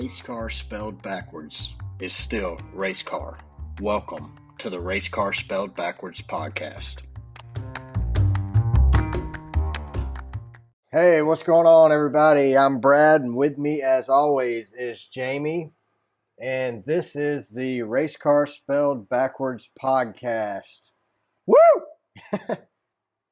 race car spelled backwards is still race car. Welcome to the Race Car Spelled Backwards podcast. Hey, what's going on, everybody? I'm Brad, and with me, as always, is Jamie. And this is the Race Car Spelled Backwards podcast. Woo!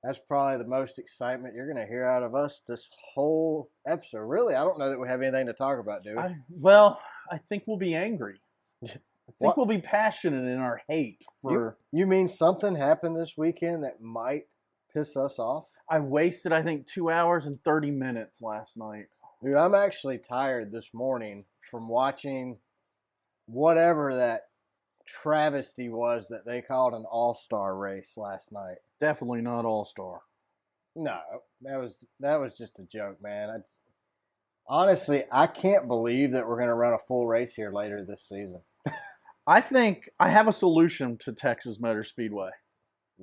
That's probably the most excitement you're going to hear out of us this whole episode. Really, I don't know that we have anything to talk about, do we? I think we'll be angry. I think we'll be passionate in our hate for... You mean something happened this weekend that might piss us off? I wasted, I think, 2 hours and 30 minutes last night. Dude, I'm actually tired this morning from watching whatever that travesty was that they called an all-star race last night. Definitely not all-star. No, that was just a joke, man. Honestly, I can't believe that we're going to run a full race here later this season. I think I have a solution to Texas Motor Speedway.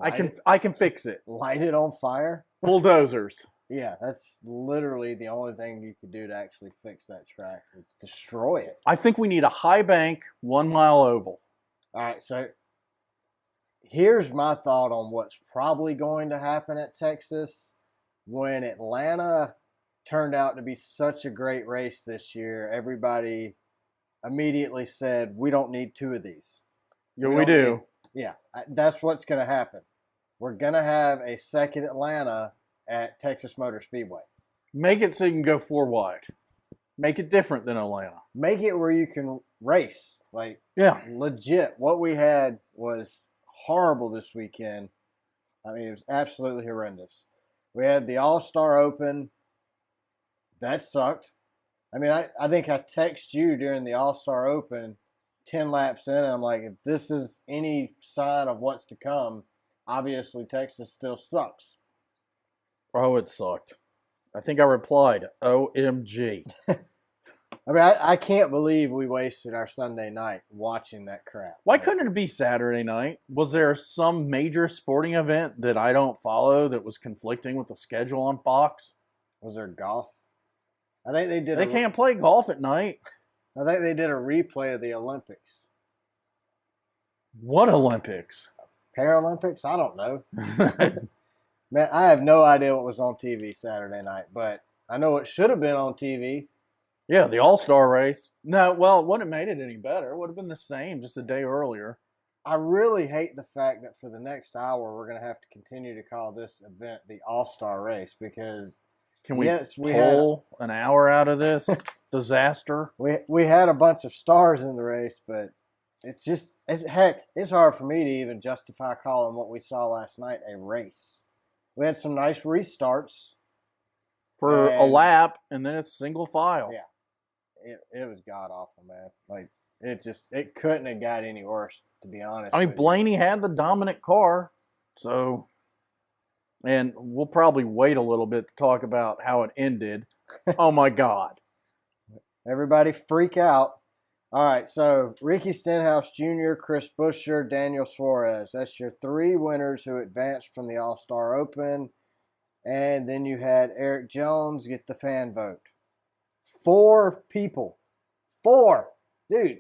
I can fix it. Light it on fire? Bulldozers. Yeah, that's literally the only thing you could do to actually fix that track is destroy it. I think we need a high bank, 1 mile oval. All right, so here's my thought on what's probably going to happen at Texas. When Atlanta turned out to be such a great race this year, everybody immediately said, we don't need 2 of these. Yeah, we do. That's what's going to happen. We're going to have a second Atlanta at Texas Motor Speedway. Make it so you can go 4 wide. Make it different than Atlanta. Make it where you can race. Legit. What we had was horrible this weekend. I mean, it was absolutely horrendous. We had the All-Star Open. That sucked. I mean, I think I texted you during the All-Star Open 10 laps in, and I'm like, if this is any sign of what's to come, obviously Texas still sucks. Oh, it sucked. I think I replied, OMG. I mean, I can't believe we wasted our Sunday night watching that crap. Why couldn't it be Saturday night? Was there some major sporting event that I don't follow that was conflicting with the schedule on Fox? Was there golf? I think they did. They can't play golf at night. I think they did a replay of the Olympics. What Olympics? Paralympics? I don't know. Man, I have no idea what was on TV Saturday night, but I know it should have been on TV. Yeah, the All-Star race. No, well, it wouldn't have made it any better. It would have been the same just a day earlier. I really hate the fact that for the next hour we're going to have to continue to call this event the All-Star race because... Can we pull an hour out of this disaster? We had a bunch of stars in the race, but it's hard for me to even justify calling what we saw last night a race. We had some nice restarts. For a lap, and then it's single file. Yeah. It was god-awful, man. Like, it couldn't have got any worse, to be honest. I mean, Blaney had the dominant car, so... And we'll probably wait a little bit to talk about how it ended. Oh, my God. Everybody freak out. All right, so Ricky Stenhouse Jr., Chris Buescher, Daniel Suarez. That's your 3 winners who advanced from the All-Star Open. And then you had Eric Jones get the fan vote. 4 people. 4. Dude,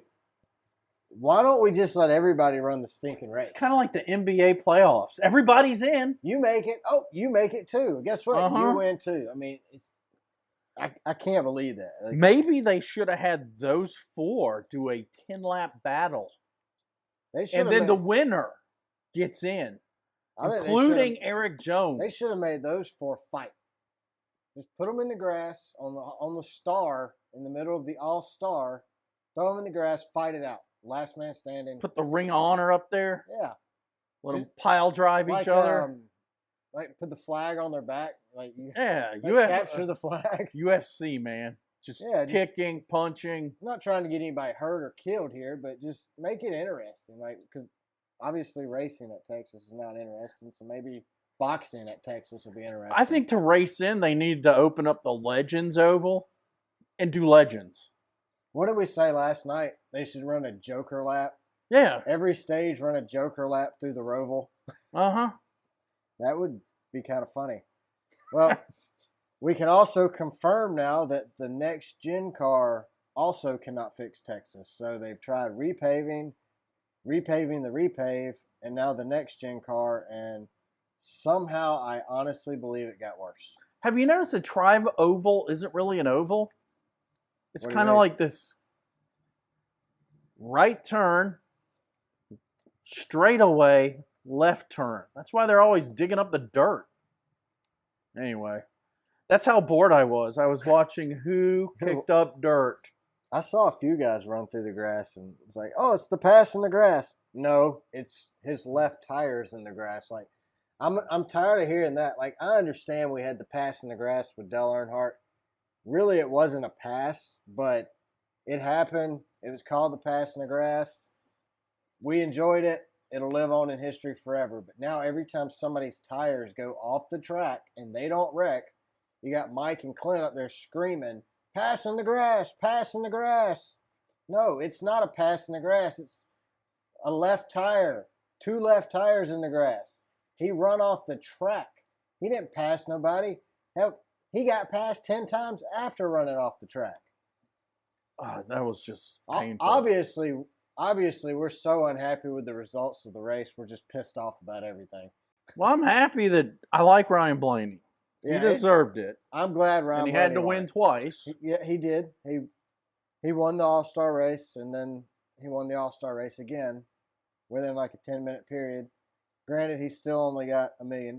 why don't we just let everybody run the stinking race? It's kind of like the NBA playoffs. Everybody's in. You make it. Oh, you make it too. Guess what? You win too. I mean, I can't believe that. Like, maybe they should have had those 4 do a 10-lap battle. And then the winner gets in, including Eric Jones. They should have made those 4 fight. Just put them in the grass on the star in the middle of the All-Star. Throw them in the grass, fight it out. Last man standing. Put the Ring of Honor up there. Yeah. Let them pile drive each other. Like put the flag on their back. Capture the flag. UFC, man. Just kicking, punching. I'm not trying to get anybody hurt or killed here, but just make it interesting. Like, because obviously racing at Texas is not interesting, so maybe boxing at Texas will be interesting. I think to race in, they need to open up the Legends Oval and do Legends. What did we say last night? They should run a Joker lap. Yeah. Every stage run a Joker lap through the Roval. Uh-huh. That would be kind of funny. Well, we can also confirm now that the next gen car also cannot fix Texas. So they've tried repaving the repave, and now the next gen car, and somehow I honestly believe it got worse. Have you noticed the Tribe Oval isn't really an oval? It's kind of like this right turn, straight away, left turn. That's why they're always digging up the dirt. Anyway, that's how bored I was. I was watching who kicked up dirt. I saw a few guys run through the grass, and it's like, oh, it's the pass in the grass. No, it's his left tires in the grass. Like, I'm tired of hearing that. Like, I understand we had the pass in the grass with Dale Earnhardt. Really, it wasn't a pass, but it happened. It was called the pass in the grass. We enjoyed it. It'll live on in history forever. But now every time somebody's tires go off the track and they don't wreck, you got Mike and Clint up there screaming, pass in the grass, pass in the grass. No, it's not a pass in the grass. It's a left tire, 2 left tires in the grass. He run off the track. He didn't pass nobody. Hell, he got passed 10 times after running off the track. That was just painful. Obviously, we're so unhappy with the results of the race. We're just pissed off about everything. Well, I'm happy that I like Ryan Blaney. Yeah, he deserved it. I'm glad Ryan Blaney. And he had to win twice. Yeah, he did. He won the All-Star race, and then he won the All-Star race again within like a 10-minute period. Granted, he still only got $1 million,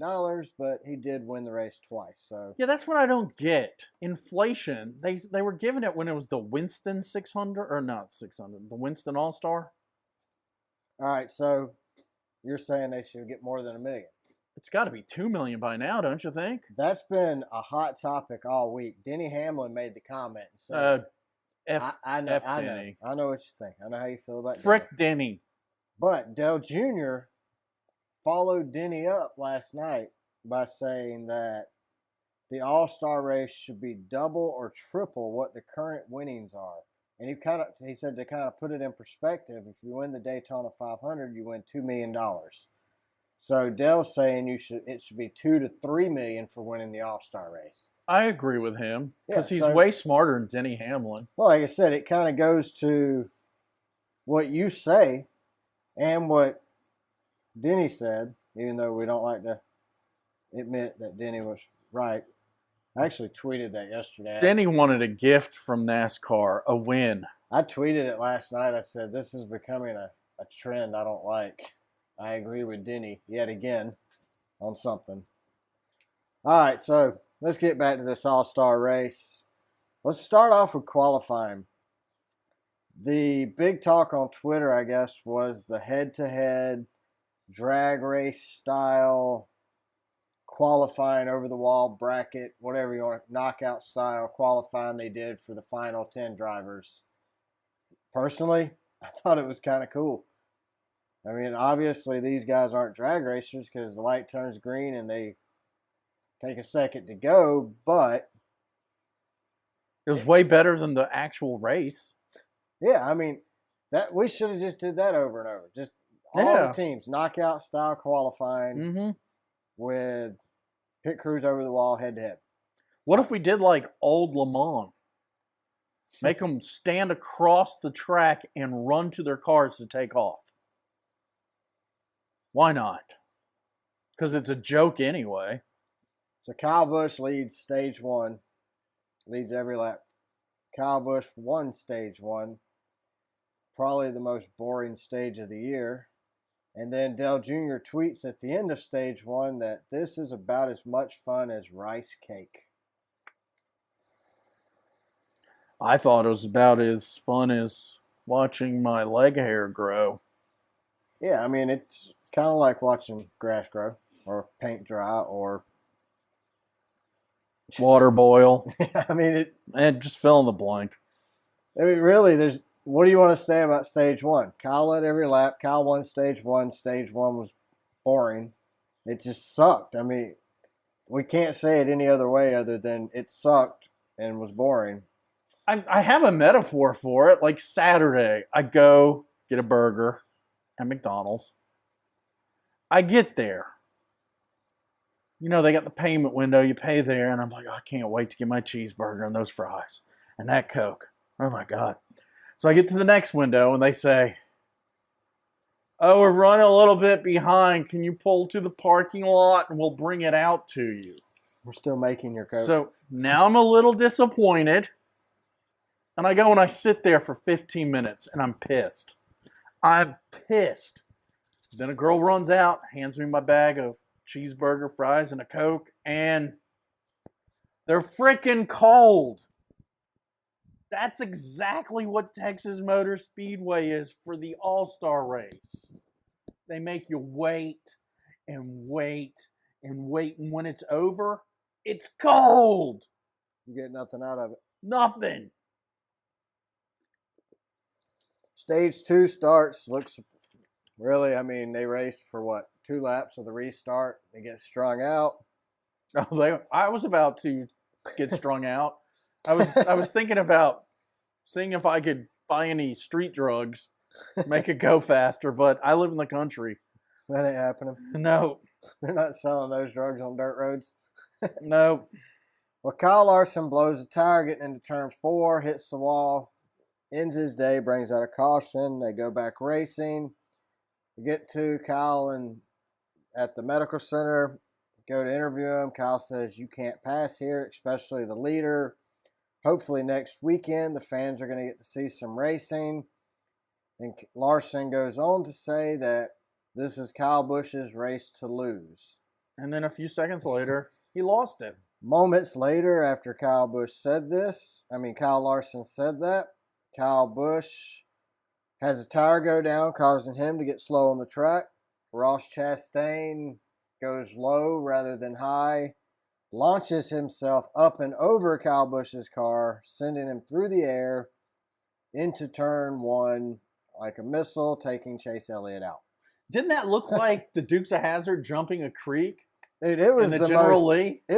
but he did win the race twice. So yeah, that's what I don't get. Inflation. They were giving it when it was the Winston 600, or not 600, the Winston All-Star. All right, so you're saying they should get more than $1 million. It's got to be $2 million by now, don't you think? That's been a hot topic all week. Denny Hamlin made the comment and said, I know what you think. I know how you feel about Frick Denny. But Dale Jr. followed Denny up last night by saying that the All-Star race should be double or triple what the current winnings are. And he said to kind of put it in perspective, if you win the Daytona 500, you win $2 million. So Dale's saying it should be $2 to $3 million for winning the All-Star race. I agree with him because he's way smarter than Denny Hamlin. Well, like I said, it kind of goes to what you say and what Denny said, even though we don't like to admit that Denny was right. I actually tweeted that yesterday. Denny wanted a gift from NASCAR, a win. I tweeted it last night. I said, this is becoming a trend I don't like. I agree with Denny yet again on something. All right, so let's get back to this All-Star race. Let's start off with qualifying. The big talk on Twitter, I guess, was the head-to-head drag race style qualifying over the wall bracket, whatever you want, knockout style qualifying they did for the final 10 drivers. Personally, I thought it was kind of cool. I mean, obviously these guys aren't drag racers because the light turns green and they take a second to go, but it was way better than the actual race. Yeah, I mean, that we should have just did that over and over. Just all the teams, knockout style qualifying with pit crews over the wall head to head. What if we did like old Le Mans? Make them stand across the track and run to their cars to take off. Why not? Because it's a joke anyway. So Kyle Busch leads stage 1, leads every lap. Kyle Busch won stage 1, probably the most boring stage of the year. And then Dale Jr. tweets at the end of stage 1 that this is about as much fun as rice cake. I thought it was about as fun as watching my leg hair grow. Yeah, I mean, it's kind of like watching grass grow or paint dry or water boil. I mean, and just fill in the blank. I mean, really, what do you want to say about stage 1? Kyle led every lap. Kyle won stage 1. Stage 1 was boring. It just sucked. I mean, we can't say it any other way other than it sucked and was boring. I have a metaphor for it. Like Saturday, I go get a burger at McDonald's. I get there. You know, they got the payment window. You pay there, and I'm like, oh, I can't wait to get my cheeseburger and those fries and that Coke. Oh, my God. So I get to the next window, and they say, oh, we're running a little bit behind. Can you pull to the parking lot, and we'll bring it out to you? We're still making your Coke. So now I'm a little disappointed. And I go and I sit there for 15 minutes, and I'm pissed. I'm pissed. Then a girl runs out, hands me my bag of cheeseburger, fries, and a Coke, and they're freaking cold. That's exactly what Texas Motor Speedway is for the All-Star race. They make you wait and wait and wait, and when it's over, it's cold. You get nothing out of it. Nothing. Stage 2 starts. Looks really, they raced for what? 2 laps of the restart. They get strung out. Oh, I was about to get strung out. I was thinking about seeing if I could buy any street drugs, make it go faster, but I live in the country. That ain't happening. No. They're not selling those drugs on dirt roads. No. Well, Kyle Larson blows a tire getting into turn 4, hits the wall, ends his day, brings out a caution. They go back racing. We get to Kyle at the medical center, go to interview him. Kyle says, you can't pass here, especially the leader. Hopefully next weekend, the fans are going to get to see some racing. And Larson goes on to say that this is Kyle Busch's race to lose. And then a few seconds later, he lost it. Moments later, after Kyle Larson said that, Kyle Busch has a tire go down, causing him to get slow on the track. Ross Chastain goes low rather than high, launches himself up and over Kyle Busch's car, sending him through the air into turn 1 like a missile, taking Chase Elliott out. Didn't that look like the Dukes of Hazzard jumping a creek? Dude, it was It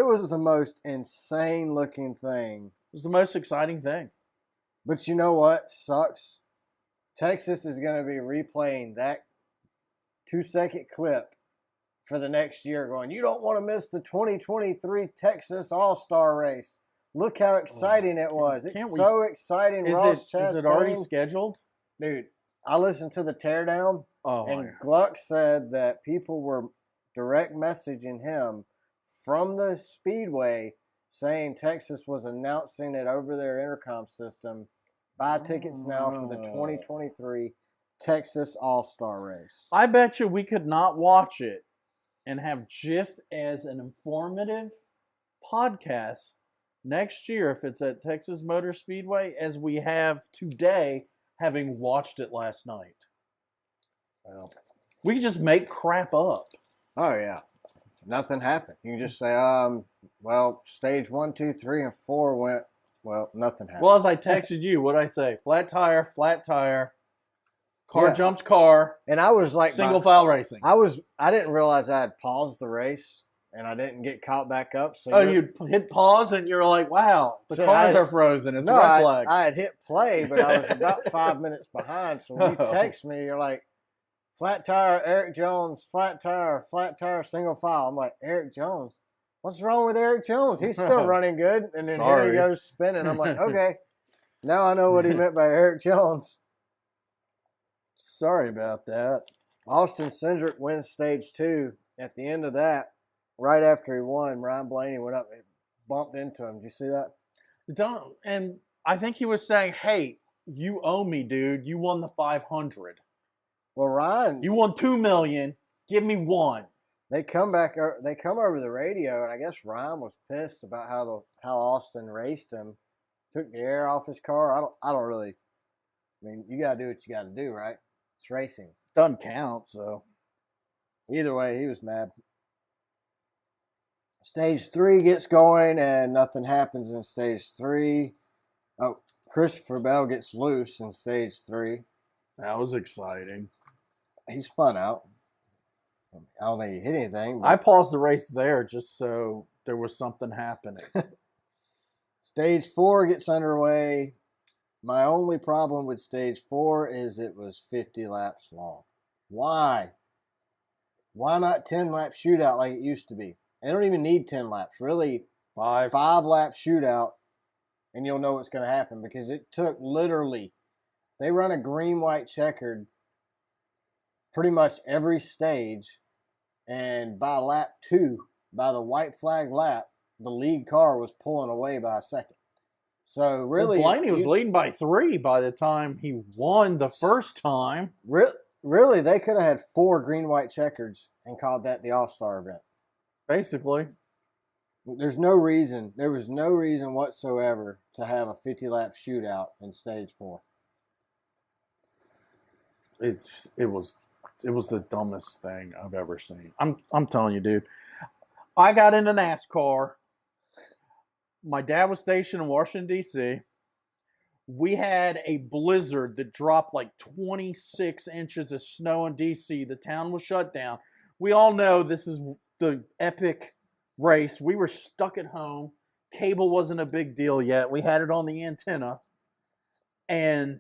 was the most insane looking thing. It was the most exciting thing. But you know what sucks? Texas is going to be replaying that 2-second clip for the next year going, you don't want to miss the 2023 Texas All-Star race. Look how exciting it was. It's so exciting. Is it already scheduled? Dude, I listened to the teardown, and Gluck said that people were direct messaging him from the Speedway saying Texas was announcing it over their intercom system. Buy tickets now for the 2023 Texas All-Star race. I bet you we could not watch it and have just as an informative podcast next year if it's at Texas Motor Speedway as we have today, having watched it last night. Well, we could just make crap up. Oh, yeah. Nothing happened. You can just say, stage 1, 2, 3, and 4 went, nothing happened. Well, as I texted you, what'd I say? Flat tire, car jumps car. And I was like, single file racing. I didn't realize I had paused the race, and I didn't get caught back up. So you hit pause, and you're like, wow, the cars are frozen. It's red flag. I had hit play, but I was about 5 minutes behind. So when you text me, you're like, flat tire, Eric Jones, flat tire, single file. I'm like, Eric Jones? What's wrong with Eric Jones? He's still running good. And then here he goes spinning. I'm like, okay, now I know what he meant by Eric Jones. Sorry about that. Austin Cindric wins stage 2. At the end of that, right after he won, Ryan Blaney went up and bumped into him. Did you see that? And I think he was saying, hey, you owe me, dude. You won the 500. Well, Ryan, you won $2 million. Give me $1. They come over the radio, and I guess Ryan was pissed about how Austin raced him, took the air off his car. I don't really. You gotta do what you gotta do, right? It's racing. Doesn't count, so. Either way, he was mad. Stage 3 gets going, and nothing happens in stage 3. Oh, Christopher Bell gets loose in stage 3. That was exciting. He spun out. I don't think he hit anything. I paused the race there just so there was something happening. Stage 4 gets underway. My only problem with stage 4 is it was 50 laps long. Why? Why not 10-lap shootout like it used to be? They don't even need 10 laps. Really, 5-lap shootout and you'll know what's going to happen because it took literally, they run a green, white, checkered pretty much every stage. And by lap 2, by the white flag lap, the lead car was pulling away by a second. So really, Blaney was leading by 3 by the time he won the first time. Really, they could have had 4 green, white checkers and called that the All-Star event. Basically. There was no reason whatsoever to have a 50-lap shootout in stage 4. It was the dumbest thing I've ever seen. I'm telling you, dude. I got into NASCAR. My dad was stationed in Washington, D.C. We had a blizzard that dropped like 26 inches of snow in D.C. The town was shut down. We all know this is the epic race. We were stuck at home. Cable wasn't a big deal yet. We had it on the antenna. And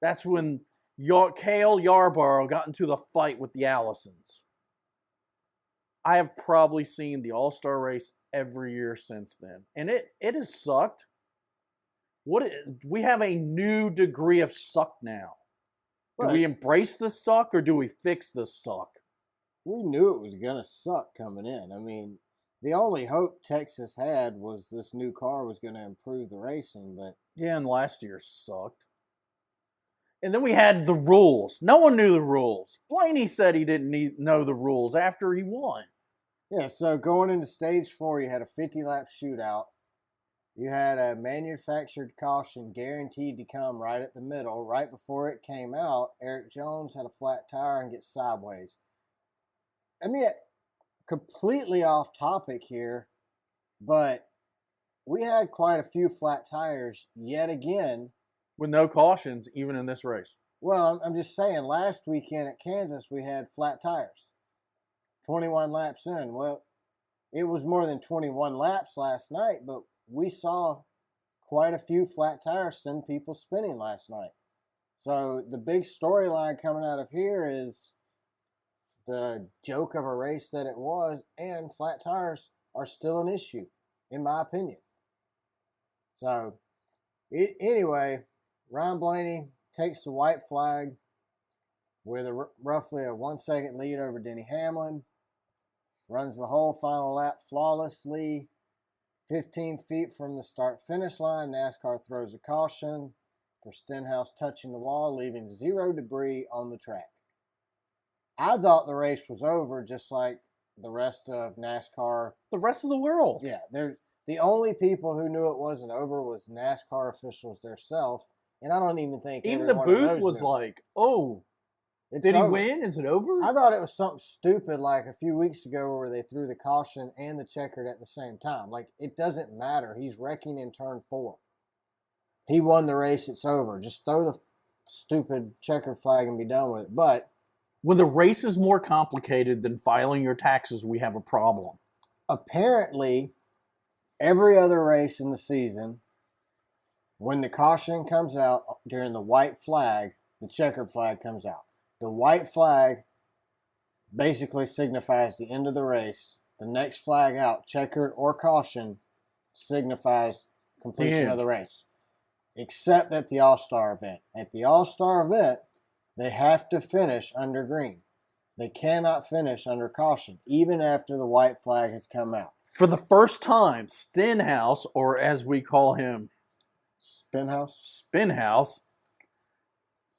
that's when Cale Yarborough got into the fight with the Allisons. I have probably seen the All-Star race every year since then. And it has sucked. We have a new degree of suck now. Do we embrace the suck or do we fix the suck? We knew it was going to suck coming in. I mean, the only hope Texas had was this new car was going to improve the racing. But yeah, and last year sucked. And then we had the rules. No one knew the rules. Blaney said he didn't know the rules after he won. Yeah, so going into stage 4, you had a 50-lap shootout. You had a manufactured caution guaranteed to come right at the middle. Right before it came out, Eric Jones had a flat tire and gets sideways. I mean, completely off topic here, but we had quite a few flat tires yet again. With no cautions, even in this race. Well, I'm just saying, last weekend at Kansas, we had flat tires. 21 laps in. Well, it was more than 21 laps last night, but we saw quite a few flat tires send people spinning last night. So the big storyline coming out of here is the joke of a race that it was, and flat tires are still an issue, in my opinion. So, anyway, Ryan Blaney takes the white flag with roughly a 1-second lead over Denny Hamlin. Runs the whole final lap flawlessly. 15 feet from the start-finish line, NASCAR throws a caution for Stenhouse touching the wall, leaving 0 debris on the track. I thought the race was over, just like the rest of NASCAR. The rest of the world. Yeah, the only people who knew it wasn't over was NASCAR officials themselves, and I don't even think even the booth was like, "Oh, did he win? Is it over?" I thought it was something stupid like a few weeks ago where they threw the caution and the checkered at the same time. Like, it doesn't matter. He's wrecking in turn 4. He won the race. It's over. Just throw the stupid checkered flag and be done with it. But when the race is more complicated than filing your taxes, we have a problem. Apparently, every other race in the season, when the caution comes out during the white flag, the checkered flag comes out. The white flag basically signifies the end of the race. The next flag out, checkered or caution, signifies completion of the race. Except at the All-Star event. At the All-Star event, they have to finish under green. They cannot finish under caution, even after the white flag has come out. For the first time, Stenhouse, or as we call him, Spinhouse,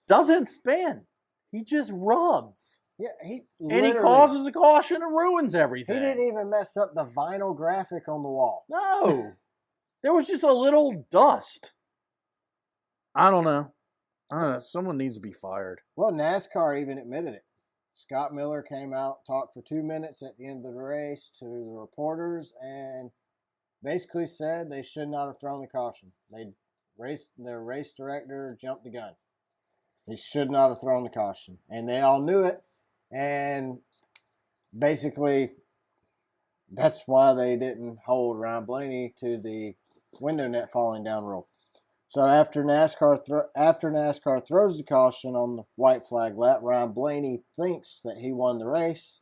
doesn't spin. He just rubs. Yeah, and he causes a caution and ruins everything. He didn't even mess up the vinyl graphic on the wall. No. There was just a little dust. I don't know. Someone needs to be fired. Well, NASCAR even admitted it. Scott Miller came out, talked for 2 minutes at the end of the race to the reporters, and basically said they should not have thrown the caution. Their race director jumped the gun. He should not have thrown the caution. And they all knew it. And basically, that's why they didn't hold Ryan Blaney to the window net falling down rule. So after NASCAR throws the caution on the white flag lap, Ryan Blaney thinks that he won the race.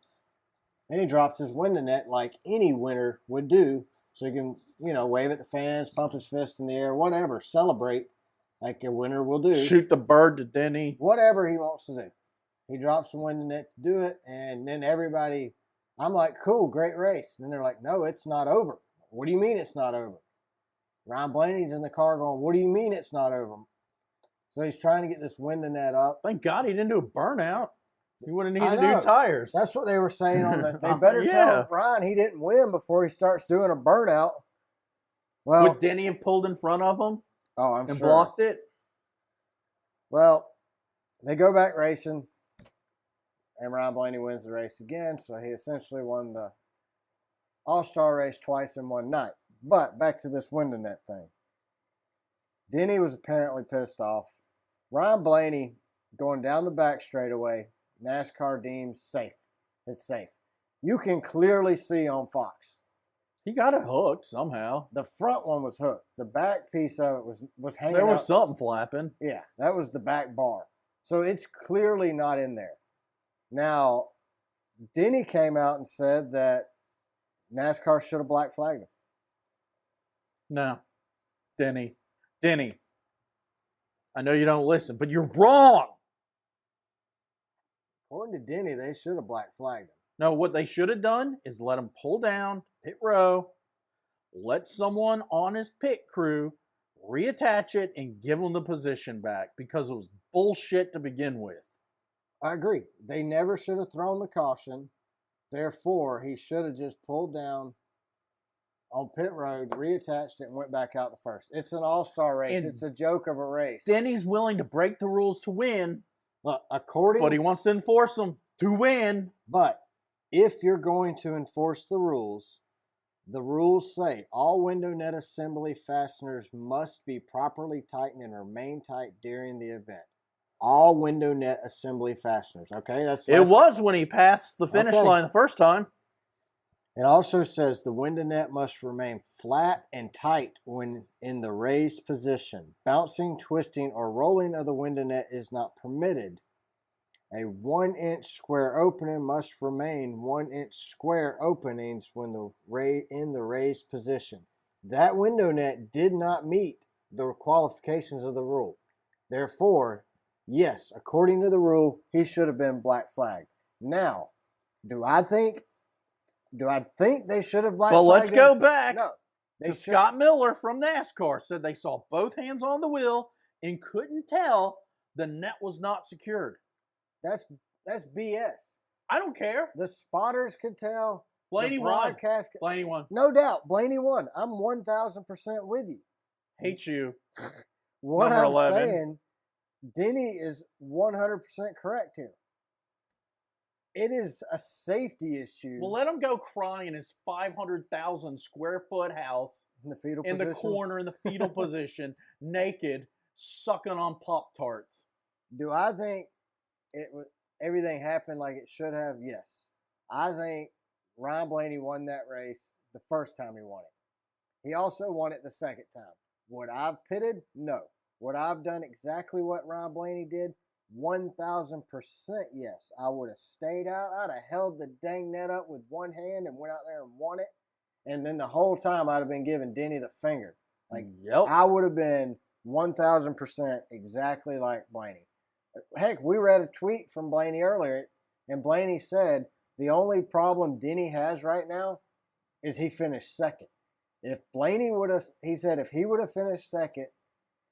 And he drops his window net like any winner would do So he can, wave at the fans, pump his fist in the air, whatever, celebrate like a winner will do. Shoot the bird to Denny. Whatever he wants to do. He drops the window net to do it, and then everybody, I'm like, cool, great race. And then they're like, no, it's not over. What do you mean it's not over? Ryan Blaney's in the car going, what do you mean it's not over? So he's trying to get this window net up. Thank God he didn't do a burnout. He would have needed new tires. That's what they were saying on the. They better tell Ryan he didn't win before he starts doing a burnout. Well, would Denny have pulled in front of him? Oh, I'm and sure. Blocked it. Well, they go back racing, and Ryan Blaney wins the race again. So he essentially won the All-Star race twice in one night. But back to this window net thing. Denny was apparently pissed off. Ryan Blaney going down the back straightaway. NASCAR deems safe. It's safe. You can clearly see on Fox. He got it hooked somehow. The front one was hooked. The back piece of it was hanging There was out. something flapping. Yeah, that was the back bar. So it's clearly not in there. Now, Denny came out and said that NASCAR should have black flagged him. No. Denny. I know you don't listen, but you're wrong. According to Denny, they should have black flagged him. No, what they should have done is let him pull down pit row, let someone on his pit crew reattach it and give him the position back because it was bullshit to begin with. I agree. They never should have thrown the caution. Therefore, he should have just pulled down on pit road, reattached it, and went back out to first. It's an all-star race. And it's a joke of a race. Denny's willing to break the rules to win. Look, but he wants to enforce them to win. But if you're going to enforce the rules say all window net assembly fasteners must be properly tightened and remain tight during the event. All window net assembly fasteners. Okay, it was when he passed the finish line the first time. It also says the window net must remain flat and tight when in the raised position. Bouncing, twisting, or rolling of the window net is not permitted. A 1-inch square opening must remain 1-inch square openings when in the raised position. That window net did not meet the qualifications of the rule. Therefore, yes, according to the rule, he should have been black flagged. Now, do I think they should have black flagged him? But let's go back to Scott Miller from NASCAR. Said they saw both hands on the wheel and couldn't tell the net was not secured. That's BS. I don't care. The spotters could tell. Blaney won. Blaney won. No doubt. Blaney won. I'm 1,000% with you. Hate you. What Number I'm 11. saying, Denny is 100% correct here. It is a safety issue. Well, let him go cry in his 500,000 square foot house in the fetal in position. the corner in the fetal position, naked, sucking on Pop-Tarts. Do I think everything happened like it should have? Yes. I think Ryan Blaney won that race the first time he won it. He also won it the second time. Would I have pitted? No. Would I have done exactly what Ryan Blaney did? 1,000% yes. I would have stayed out. I'd have held the dang net up with one hand and went out there and won it. And then the whole time I'd have been giving Denny the finger. I would have been 1,000% exactly like Blaney. Heck, we read a tweet from Blaney earlier, and Blaney said the only problem Denny has right now is he finished second. If Blaney he said if he would have finished second,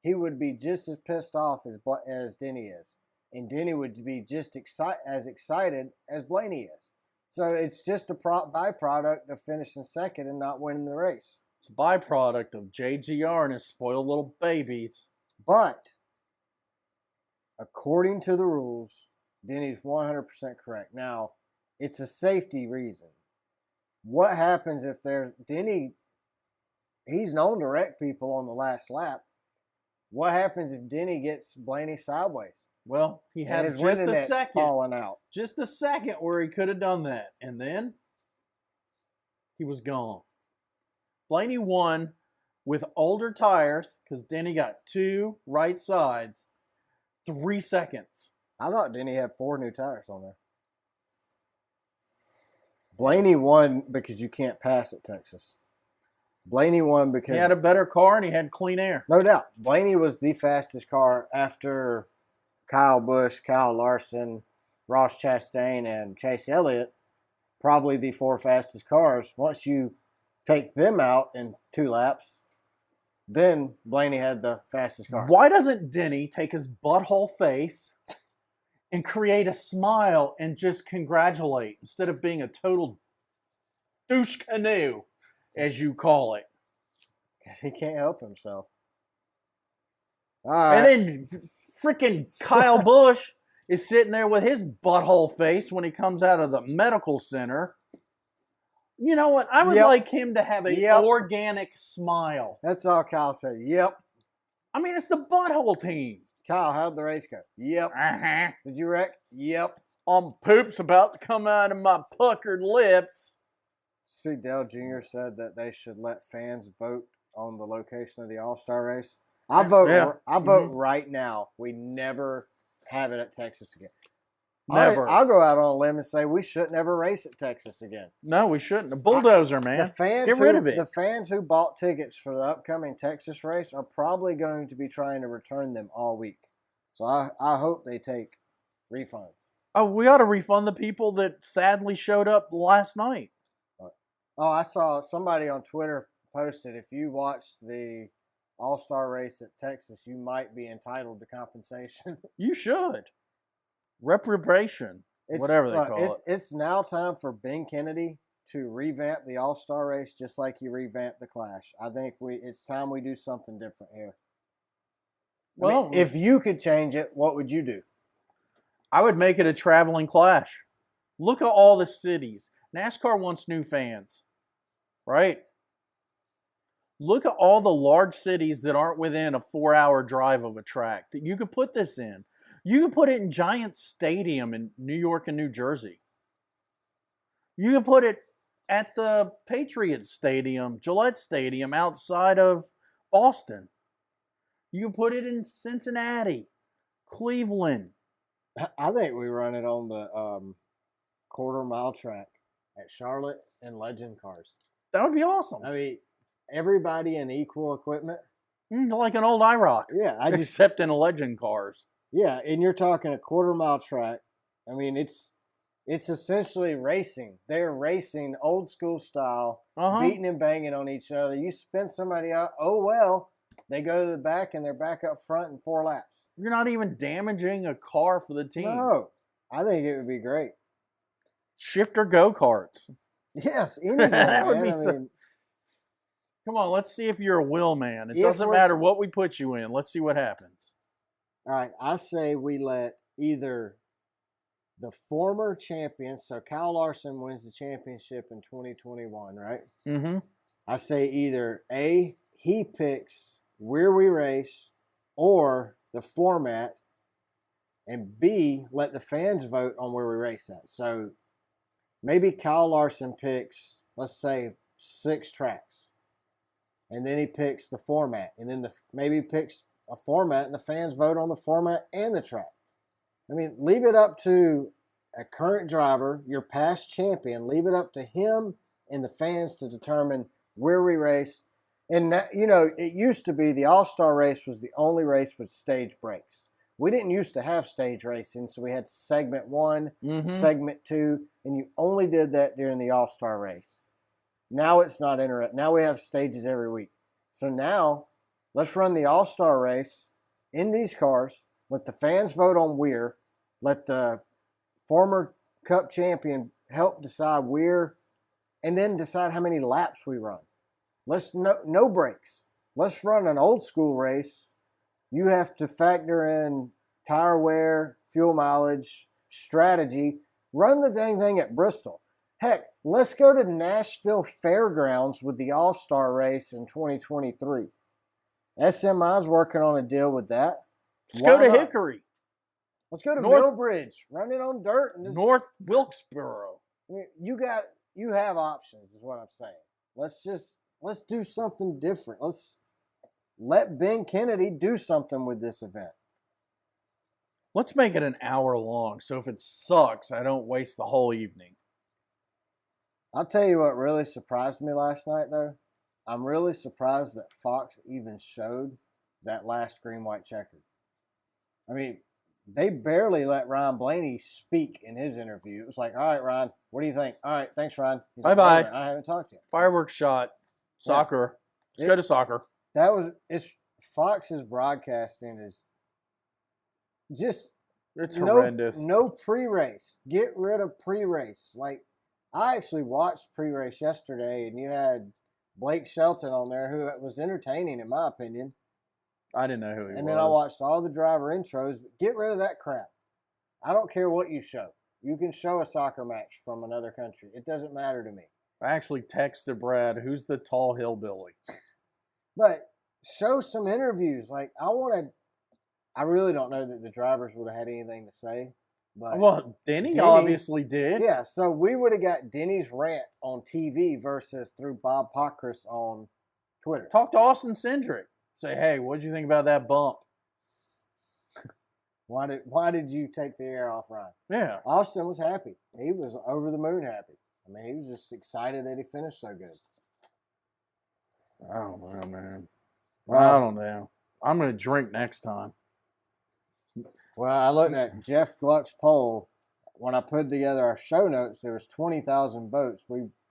he would be just as pissed off as Denny is. And Denny would be just as excited as Blaney is. So it's just a byproduct of finishing second and not winning the race. It's a byproduct of JGR and his spoiled little babies. But according to the rules, Denny's 100% correct. Now, it's a safety reason. What happens if Denny, he's known to wreck people on the last lap. What happens if Denny gets Blaney sideways? Well, he had just a second falling out. Just a second where he could have done that. And then he was gone. Blaney won with older tires because Denny got 2 right sides. 3 seconds. I thought Denny had 4 new tires on there. Blaney won because you can't pass at Texas. Blaney won because he had a better car and he had clean air. No doubt. Blaney was the fastest car after Kyle Busch, Kyle Larson, Ross Chastain, and Chase Elliott. Probably the 4 fastest cars. Once you take them out in 2 laps, then Blaney had the fastest car. Why doesn't Denny take his butthole face and create a smile and just congratulate instead of being a total douche canoe, as you call it? Because he can't help himself. All right. And then freaking Kyle Busch is sitting there with his butthole face when he comes out of the medical center. You know what? I would like him to have an organic smile. That's all Kyle said. Yep. I mean, it's the butthole team. Kyle, how'd the race go? Yep. Uh-huh. Did you wreck? Yep. Poop's about to come out of my puckered lips. See, Dale Jr. said that they should let fans vote on the location of the All-Star race. I vote right now. We never have it at Texas again. Never. I'll go out on a limb and say we shouldn't ever race at Texas again. No, we shouldn't. The bulldozer, man. Get rid of it. The fans who bought tickets for the upcoming Texas race are probably going to be trying to return them all week. So I hope they take refunds. Oh, we ought to refund the people that sadly showed up last night. Oh, I saw somebody on Twitter posted, if you watched the All-Star race at Texas, you might be entitled to compensation. You should. Reprobation, whatever they call it. It's now time for Ben Kennedy to revamp the All-Star race just like he revamped the Clash. I think it's time we do something different here. Well, I mean, if you could change it, what would you do? I would make it a traveling Clash. Look at all the cities. NASCAR wants new fans, right? Look at all the large cities that aren't within a 4-hour drive of a track that you could put this in. You could put it in Giant Stadium in New York and New Jersey. You could put it at the Patriots Stadium, Gillette Stadium, outside of Boston. You could put it in Cincinnati, Cleveland. I think we run it on the quarter-mile track at Charlotte and Legend Cars. That would be awesome. I mean, everybody in equal equipment. Like an old IROC. Yeah. Except in Legend Cars. Yeah, and you're talking a quarter-mile track. I mean, it's essentially racing. They're racing old school style, beating and banging on each other. You spin somebody out, oh well, they go to the back and they're back up front in 4 laps. You're not even damaging a car for the team. No, I think it would be great. Shifter go-karts. Yes, anything. That would be so. Come on, let's see if you're a will man. It doesn't matter what we put you in. Let's see what happens. All right, I say we let either the former champion, so Kyle Larson wins the championship in 2021, right? Mm-hmm. I say either A, he picks where we race or the format, and B, let the fans vote on where we race at. So maybe Kyle Larson picks, let's say, 6 tracks, and then he picks the format, and then maybe he picks a format, and the fans vote on the format and the track. I mean, leave it up to a current driver, your past champion. Leave it up to him and the fans to determine where we race. And, it used to be the All-Star race was the only race with stage breaks. We didn't used to have stage racing, so we had segment 1, segment 2, and you only did that during the All-Star race. Now it's not interesting. Now we have stages every week. So now let's run the All-Star race in these cars. Let the fans vote on where. Let the former Cup champion help decide where, and then decide how many laps we run. Let's no breaks. Let's run an old school race. You have to factor in tire wear, fuel mileage, strategy. Run the dang thing at Bristol. Heck, let's go to Nashville Fairgrounds with the All-Star race in 2023. SMI's working on a deal with that. Let's go to Hickory. Let's go to Millbridge. Run it on dirt. And North Wilkesboro. You have options, is what I'm saying. Let's do something different. Let's let Ben Kennedy do something with this event. Let's make it an hour long, so if it sucks, I don't waste the whole evening. I'll tell you what really surprised me last night, though. I'm really surprised that Fox even showed that last green-white checkered. I mean, they barely let Ryan Blaney speak in his interview. It was like, all right, Ryan, what do you think? All right, thanks, Ryan. He's like, Bye-bye. "Wait a minute, I haven't talked to you." Fireworks shot. Soccer. Let's go to soccer. It's Fox's broadcasting is just it's horrendous. No pre-race. Get rid of pre-race. Like, I actually watched pre-race yesterday, and you had Blake Shelton on there, who was entertaining, in my opinion. I didn't know who he was. And then I watched all the driver intros. But get rid of that crap. I don't care what you show. You can show a soccer match from another country. It doesn't matter to me. I actually texted Brad, who's the tall hillbilly? But show some interviews. Like, I really don't know that the drivers would have had anything to say. But well, Denny obviously did. Yeah, so we would have got Denny's rant on TV versus through Bob Pockris on Twitter. Talk to Austin Cindric. Say, hey, what did you think about that bump? Why did you take the air off Ryan? Yeah. Austin was happy. He was over the moon happy. I mean, he was just excited that he finished so good. I don't know, man. I don't know. I'm going to drink next time. Well, I looked at Jeff Gluck's poll. When I put together our show notes, there was 20,000 votes.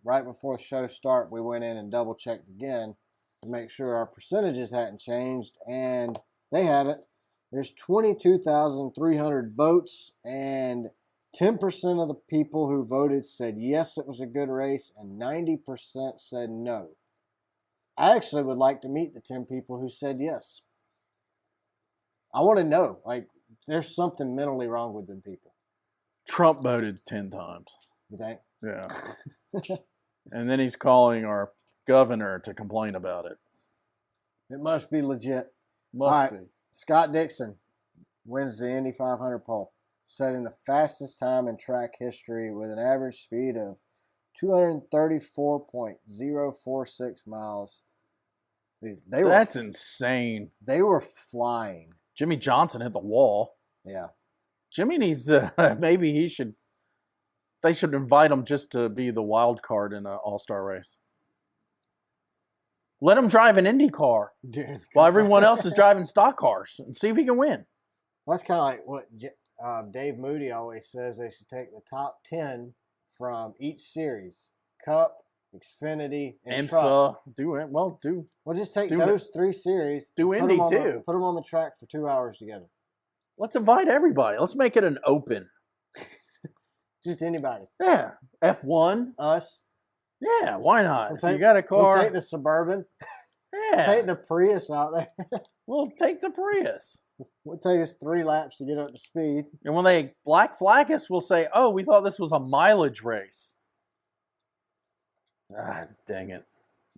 Right before the show start, we went in and double-checked again to make sure our percentages hadn't changed, and they haven't. There's 22,300 votes, and 10% of the people who voted said yes, it was a good race, and 90% said no. I actually would like to meet the 10 people who said yes. I want to know, like, there's something mentally wrong with them people. Trump voted 10 times. You think? Yeah. And then he's calling our governor to complain about it. It must be legit. Must be. Scott Dixon wins the Indy 500 pole, setting the fastest time in track history with an average speed of 234.046 miles. That's insane. They were flying. Jimmy Johnson hit the wall. Yeah. Jimmy needs to, they should invite him just to be the wild card in an all-star race. Let him drive an Indy car while everyone else is driving stock cars and see if he can win. Well, that's kind of like what Dave Moody always says. They should take the top 10 from each series. Cup, Xfinity, and IMSA. Truck. Well, just take those 3 series. Do Indy too. Put them on the track for 2 hours together. Let's invite everybody. Let's make it an open. Just anybody. Yeah. F1. Us. Yeah, why not? If you got a car. We'll take the Suburban. Yeah. Take the Prius out there. We'll take the Prius. We'll take us 3 laps to get up to speed. And when they black flag us, we'll say, oh, we thought this was a mileage race. Ah, dang it.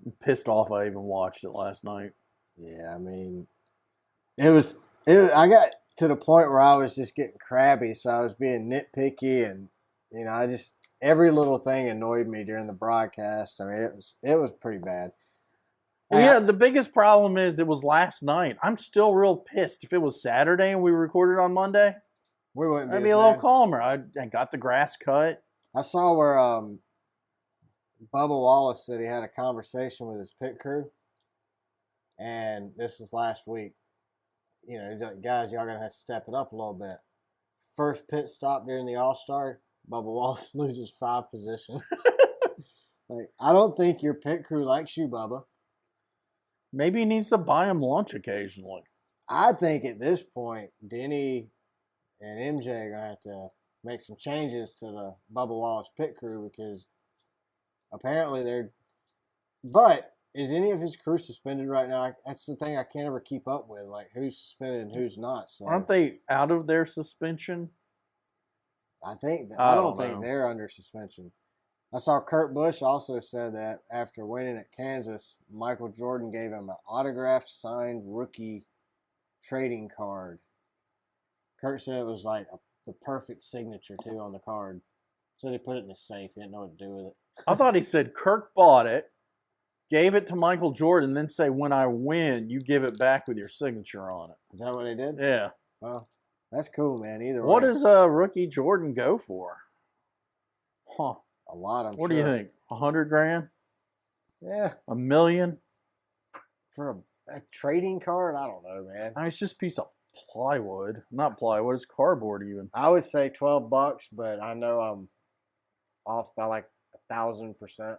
I'm pissed off I even watched it last night. Yeah, I mean, I got to the point where I was just getting crabby, so I was being nitpicky, and, every little thing annoyed me during the broadcast. I mean, it was pretty bad. Yeah, the biggest problem is it was last night. I'm still real pissed. If it was Saturday and we recorded on Monday, we wouldn't I'd be a little calmer. I got the grass cut. I saw where Bubba Wallace said he had a conversation with his pit crew, and this was last week. Guys, y'all going to have to step it up a little bit. First pit stop during the All-Star, Bubba Wallace loses 5 positions. I don't think your pit crew likes you, Bubba. Maybe he needs to buy him lunch occasionally. I think at this point, Denny and MJ are going to have to make some changes to the Bubba Wallace pit crew because apparently they're... But is any of his crew suspended right now? That's the thing I can't ever keep up with, like who's suspended and who's not. So aren't they out of their suspension? I don't think they're under suspension. I saw Kurt Busch also said that after winning at Kansas, Michael Jordan gave him an autographed signed rookie trading card. Kurt said it was like the perfect signature too on the card. Said he put it in his safe. He didn't know what to do with it. I thought he said Kirk bought it, gave it to Michael Jordan, then say, when I win, you give it back with your signature on it. Is that what they did? Yeah. Well, that's cool, man. Either way. What does rookie Jordan go for? Huh. A lot, I'm sure. What do you think? $100,000? Yeah. $1 million? For a trading card, I don't know, man. I mean, it's just a piece of plywood. Not plywood, it's cardboard even. I would say $12, but I know I'm off by like 1,000%.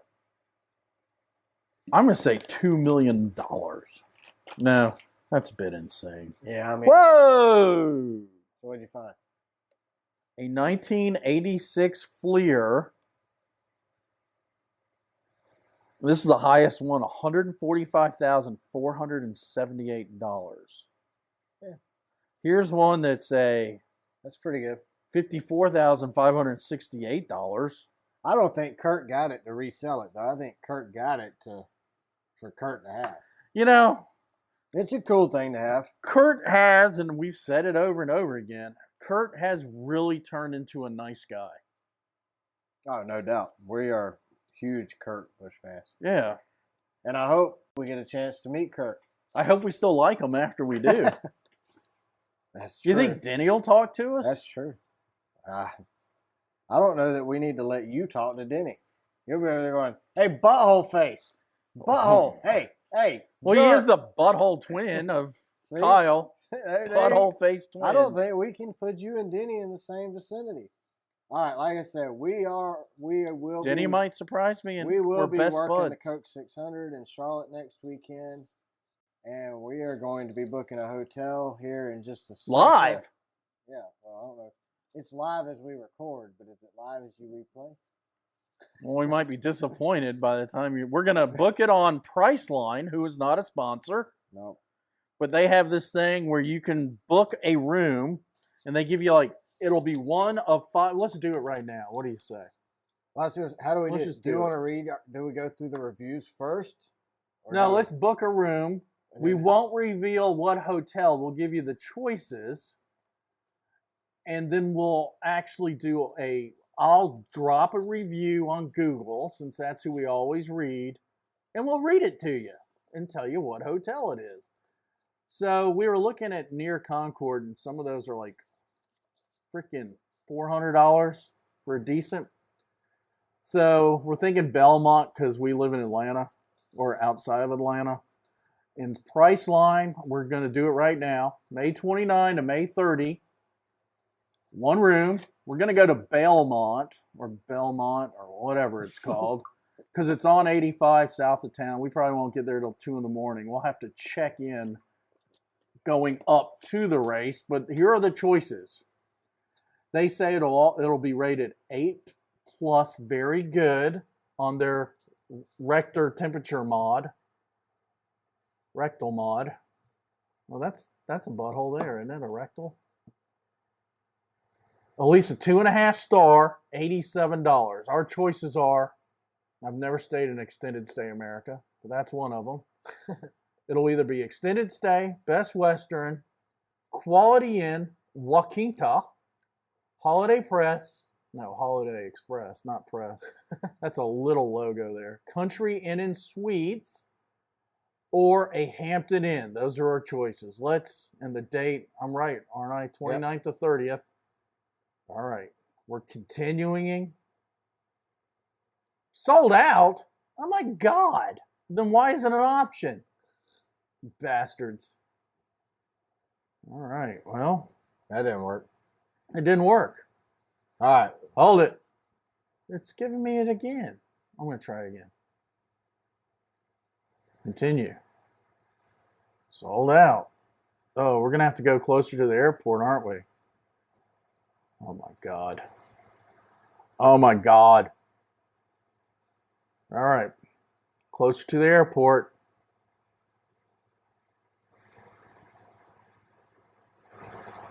I'm going to say $2 million. No, that's a bit insane. Yeah, I mean. Whoa! So what'd you find? A 1986 Fleer. This is the highest one, $145,478. Yeah. Here's one that's That's pretty good. $54,568. I don't think Kurt got it to resell it, though. I think Kurt got it for Kurt to have. You know, it's a cool thing to have. Kurt has, and we've said it over and over again, Kurt has really turned into a nice guy. Oh, no doubt. We are huge Kurt Busch fans. Yeah. And I hope we get a chance to meet Kurt. I hope we still like him after we do. That's true. You think Denny will talk to us? That's true. I don't know that we need to let you talk to Denny. You'll be over there going, hey, butthole face. Butthole. Hey. Well, he is the butthole twin of Kyle. Butthole face twins. I don't think we can put you and Denny in the same vicinity. All right, like I said, we will. Denny might surprise me, and we will be best working buds. the Coke 600 in Charlotte next weekend, and we are going to be booking a hotel here in just a second. Live. Yeah, well, I don't know. It's live as we record, but is it live as you replay? Well, we might be disappointed by the time we're going to book it on Priceline, who is not a sponsor. No. But they have this thing where you can book a room, and they give you it'll be one of 5. Let's do it right now. What do you say? How do we do it? Do you want to read? Do we go through the reviews first? No, let's book a room. We won't reveal what hotel. We'll give you the choices. And then we'll actually I'll drop a review on Google, since that's who we always read. And we'll read it to you and tell you what hotel it is. So we were looking at near Concord, and some of those are freaking $400 for a decent. So we're thinking Belmont because we live in Atlanta or outside of Atlanta. In Priceline, we're going to do it right now, May 29 to May 30. One room. We're going to go to Belmont or whatever it's called because it's on 85 south of town. We probably won't get there till 2 in the morning. We'll have to check in going up to the race, but here are the choices. They say it'll be rated 8+ very good on their rectal temperature mod. Rectal mod. Well, that's a butthole there, isn't it? A rectal? At least a 2.5 star, $87. Our choices are, I've never stayed in extended stay America, but that's one of them. It'll either be extended stay, Best Western, Quality Inn, La Quinta, Holiday Express, not Press. That's a little logo there. Country Inn and Suites, or a Hampton Inn. Those are our choices. And the date, I'm right, aren't I? 29th to 30th. All right, we're continuing. Sold out? Oh my God. Then why is it an option? Bastards. All right, well. That didn't work. It didn't work. All right. Hold it. It's giving me it again. I'm going to try it again. Continue. Sold out. Oh, we're going to have to go closer to the airport, aren't we? Oh, my God. Oh, my God. All right. Closer to the airport.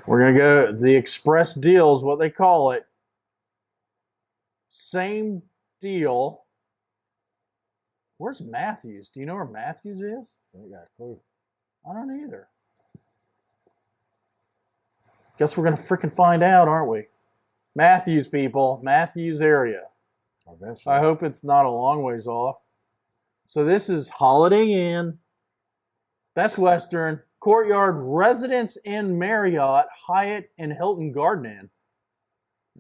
We're going to go the express deals, what they call it. Same deal. Where's Matthews? Do you know where Matthews is? I ain't got a clue. I don't either. Guess we're going to freaking find out, aren't we? Matthews, people. Matthews area. Eventually. I hope it's not a long ways off. So this is Holiday Inn, Best Western, Courtyard, Residence Inn, Marriott, Hyatt, and Hilton Garden Inn.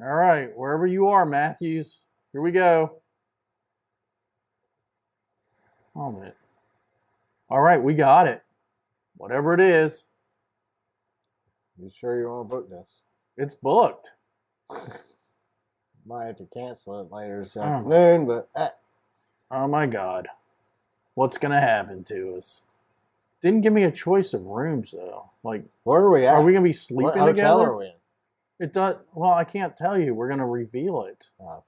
All right, wherever you are, Matthews. Here we go. Oh, man. All right, we got it. Whatever it is, You sure you want to book this? it's booked. Might have to cancel it later this afternoon, but Oh my God. What's going to happen to us? Didn't give me a choice of rooms, though. Like, where are we at? Are we going to be sleeping what hotel together? Are we in? It does. Well, I can't tell you. We're going to reveal it. Oh.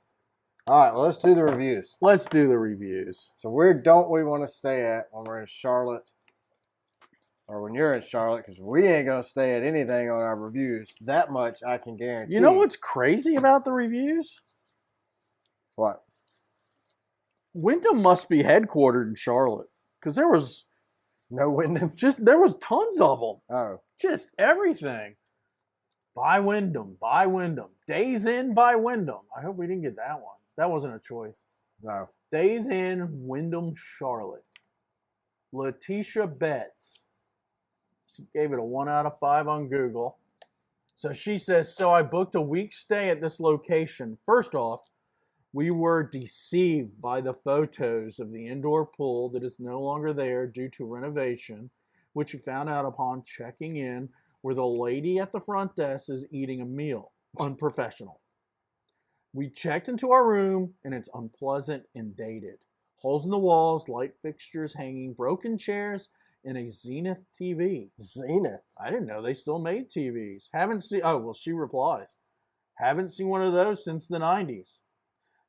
All right, well, let's do the reviews. Let's do the reviews. So where don't we want to stay at when we're in Charlotte? Or when you're in Charlotte, because we ain't going to stay at anything on our reviews. That much I can guarantee. You know what's crazy about the reviews? What? Wyndham must be headquartered in Charlotte. Because there was... No Wyndham? There was tons of them. Oh. Just everything. By Wyndham. By Wyndham. Days Inn by Wyndham. I hope we didn't get that one. That wasn't a choice. No. Days Inn, Wyndham, Charlotte. Letitia Betts. She gave it a 1 out of 5 on Google. So she says, so I booked a week's stay at this location. First off, we were deceived by the photos of the indoor pool that is no longer there due to renovation, which we found out upon checking in, where the lady at the front desk is eating a meal. Unprofessional. We checked into our room, and it's unpleasant and dated. Holes in the walls, light fixtures hanging, broken chairs, and a Zenith TV. Zenith? I didn't know they still made TVs. Haven't seen... Oh, well, she replies. Haven't seen one of those since the 90s.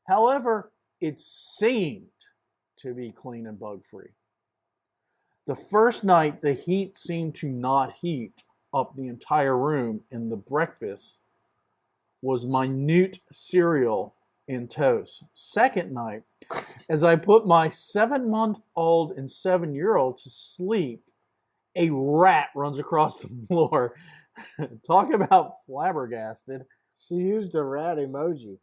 However, it seemed to be clean and bug-free. The first night, the heat seemed to not heat up the entire room, and the breakfast was minute cereal and toast. Second night, as I put my 7-month-old and 7-year-old to sleep, a rat runs across the floor. Talk about flabbergasted. She used a rat emoji.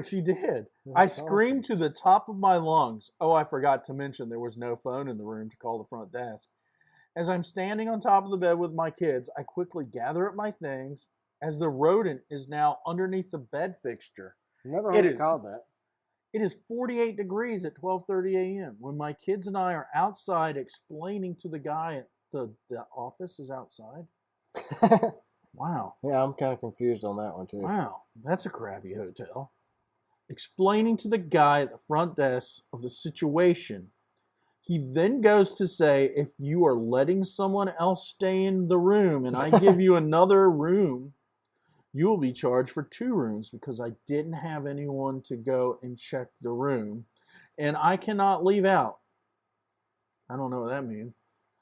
She did. I screamed to the top of my lungs. Oh, I forgot to mention there was no phone in the room to call the front desk. As I'm standing on top of the bed with my kids, I quickly gather up my things as the rodent is now underneath the bed fixture. Never heard it called that. It is 48 degrees at 12:30 a.m. when my kids and I are outside explaining to the guy at the office is outside. Wow. Yeah, I'm kind of confused on that one, too. Wow, that's a crappy hotel. Explaining to the guy at the front desk of the situation. He then goes to say, if you are letting someone else stay in the room and I give you another room, you will be charged for 2 rooms because I didn't have anyone to go and check the room. And I cannot leave out. I don't know what that means.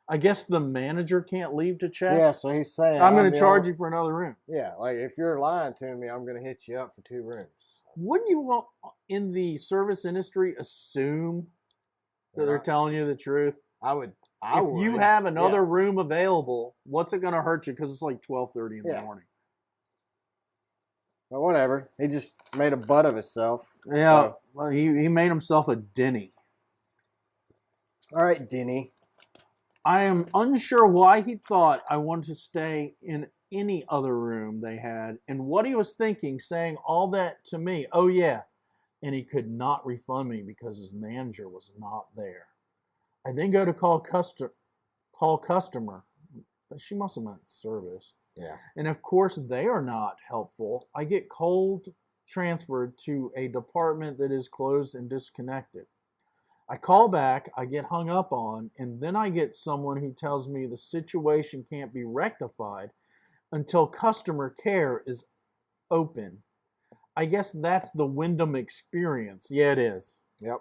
I guess the manager can't leave to check? Yeah, so he's saying... I'm going to charge you for another room. Yeah, like if you're lying to me, I'm going to hit you up for 2 rooms. Wouldn't you want, in the service industry, assume that they're telling you the truth? I would. If you have another room available, what's it going to hurt you? Because it's like 12:30 in the morning. But whatever. He just made a butt of himself. Yeah, so. well, he made himself a Denny. All right, Denny. I am unsure why he thought I wanted to stay in any other room they had and what he was thinking saying all that to me. Oh, yeah. And he could not refund me because his manager was not there. I then go to call customer. She must have meant service. Yeah. And of course, they are not helpful. I get cold transferred to a department that is closed and disconnected. I call back, I get hung up on, and then I get someone who tells me the situation can't be rectified until customer care is open. I guess that's the Wyndham experience. Yeah, it is. Yep.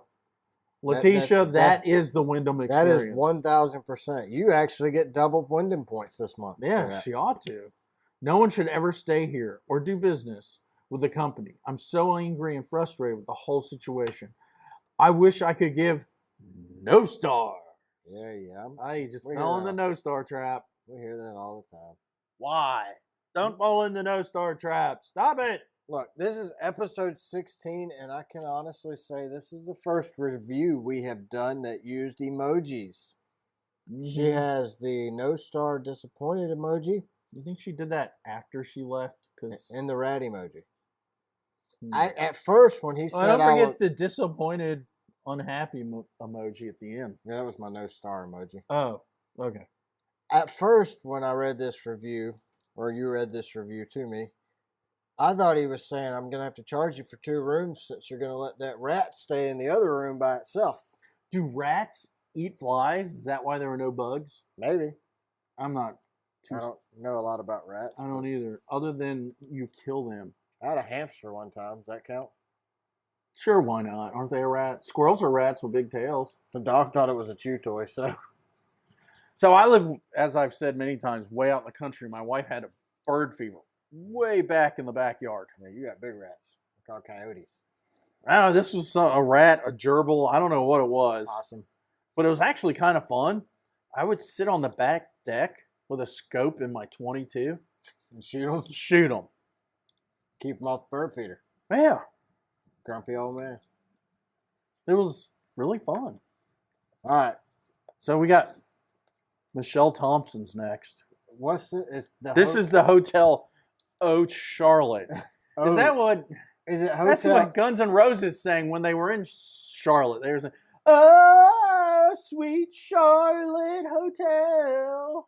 Letitia, that is the Wyndham experience. That is 1,000%. You actually get double Wyndham points this month. Yeah, she ought to. No one should ever stay here or do business with the company. I'm so angry and frustrated with the whole situation. I wish I could give no star. Yeah. I just fell in the no star trap. We hear that all the time. Why? Don't fall in the no star trap. Stop it. Look, this is episode 16, and I can honestly say this is the first review we have done that used emojis. Mm-hmm. She has the no star disappointed emoji. You think she did that after she left? And the rat emoji. At first, when he said, don't forget the disappointed unhappy emoji at the end. Yeah, that was my no star emoji. Oh, okay. At first, when I read this review, or you read this review to me, I thought he was saying, I'm going to have to charge you for 2 rooms since you're going to let that rat stay in the other room by itself. Do rats eat flies? Is that why there were no bugs? Maybe. I'm not too... I don't know a lot about rats. I don't either, other than you kill them. I had a hamster one time. Does that count? Sure, why not? Aren't they a rat? Squirrels are rats with big tails. The dog thought it was a chew toy, so... So I live, as I've said many times, way out in the country. My wife had a bird fever way back in the backyard. Yeah, you got big rats. They're called coyotes. Oh, this was a rat, a gerbil. I don't know what it was. Awesome. But it was actually kind of fun. I would sit on the back deck with a scope in my 22. And shoot them? Shoot them. Keep them off the bird feeder. Yeah. Grumpy old man. It was really fun. All right. So we got Michelle Thompson's next. What's it? This is the Hotel Oat Charlotte. Oh, Is that what? Is it Hotel? That's what Guns N' Roses sang when they were in Charlotte. They were saying, "Oh, sweet Charlotte Hotel."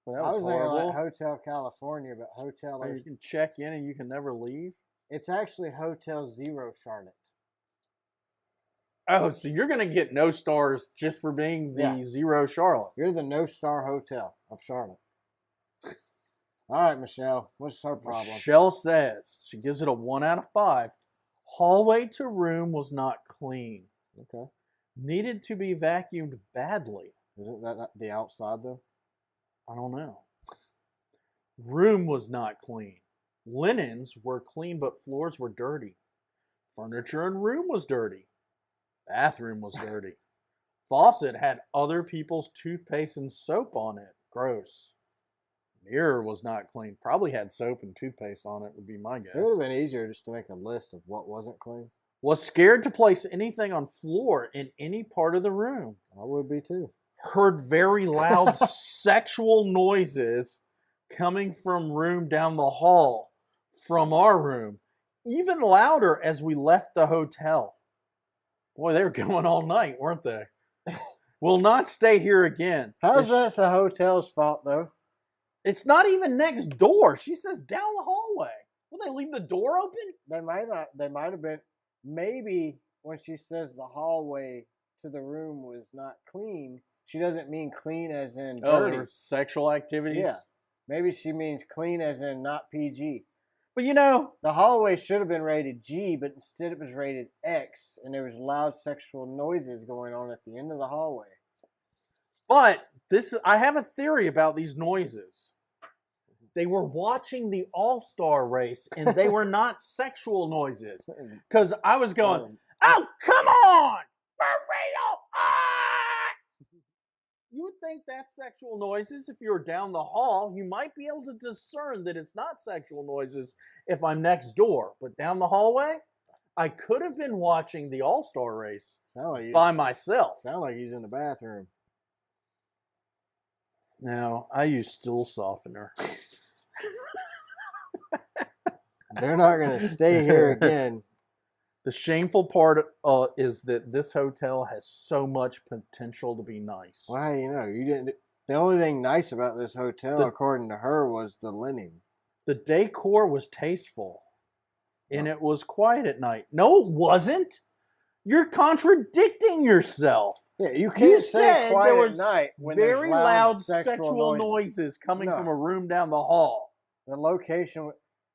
Well, that I was was thinking horrible. like Hotel California, but Hotel. Where you can check in and you can never leave. It's actually Hotel Zero Charlotte. Oh, so you're going to get no stars just for being the Zero Charlotte. You're the no-star hotel of Charlotte. All right, Michelle. What's her problem? Michelle says, she gives it a 1 out of 5. Hallway to room was not clean. Okay. Needed to be vacuumed badly. Isn't that the outside, though? I don't know. Room was not clean. Linens were clean, but floors were dirty. Furniture in room was dirty. Bathroom was dirty. Faucet had other people's toothpaste and soap on it. Gross. Mirror was not clean. Probably had soap and toothpaste on it, would be my guess. It would have been easier just to make a list of what wasn't clean. Was scared to place anything on floor in any part of the room. I would be too. Heard very loud sexual noises coming from room down the hall from our room. Even louder as we left the hotel. Boy, they were going all night, weren't they? Will not stay here again. How's that the hotel's fault, though? It's not even next door. She says down the hallway. Will they leave the door open? They might not. They might have been. Maybe when she says the hallway to the room was not clean, she doesn't mean clean as in dirty. Oh, sexual activities? Yeah. Maybe she means clean as in not PG. But you know, the hallway should have been rated G, but instead it was rated X, and there was loud sexual noises going on at the end of the hallway. But I have a theory about these noises. They were watching the All-Star race, and they were not sexual noises. Because I was going, oh, come on! For real! Ah! You would think that's sexual noises if you were down the hall. You might be able to discern that it's not sexual noises if I'm next door. But down the hallway, I could have been watching the All-Star race by myself. Sound like he's in the bathroom. No, I use stool softener. They're not going to stay here again. The shameful part is that this hotel has so much potential to be nice. Well, you know, you didn't. The only thing nice about this hotel, according to her, was the linen. The decor was tasteful, and it was quiet at night. No, it wasn't. You're contradicting yourself. Yeah, you can't say quiet there was at night when very there's loud sexual noises coming from a room down the hall. The location.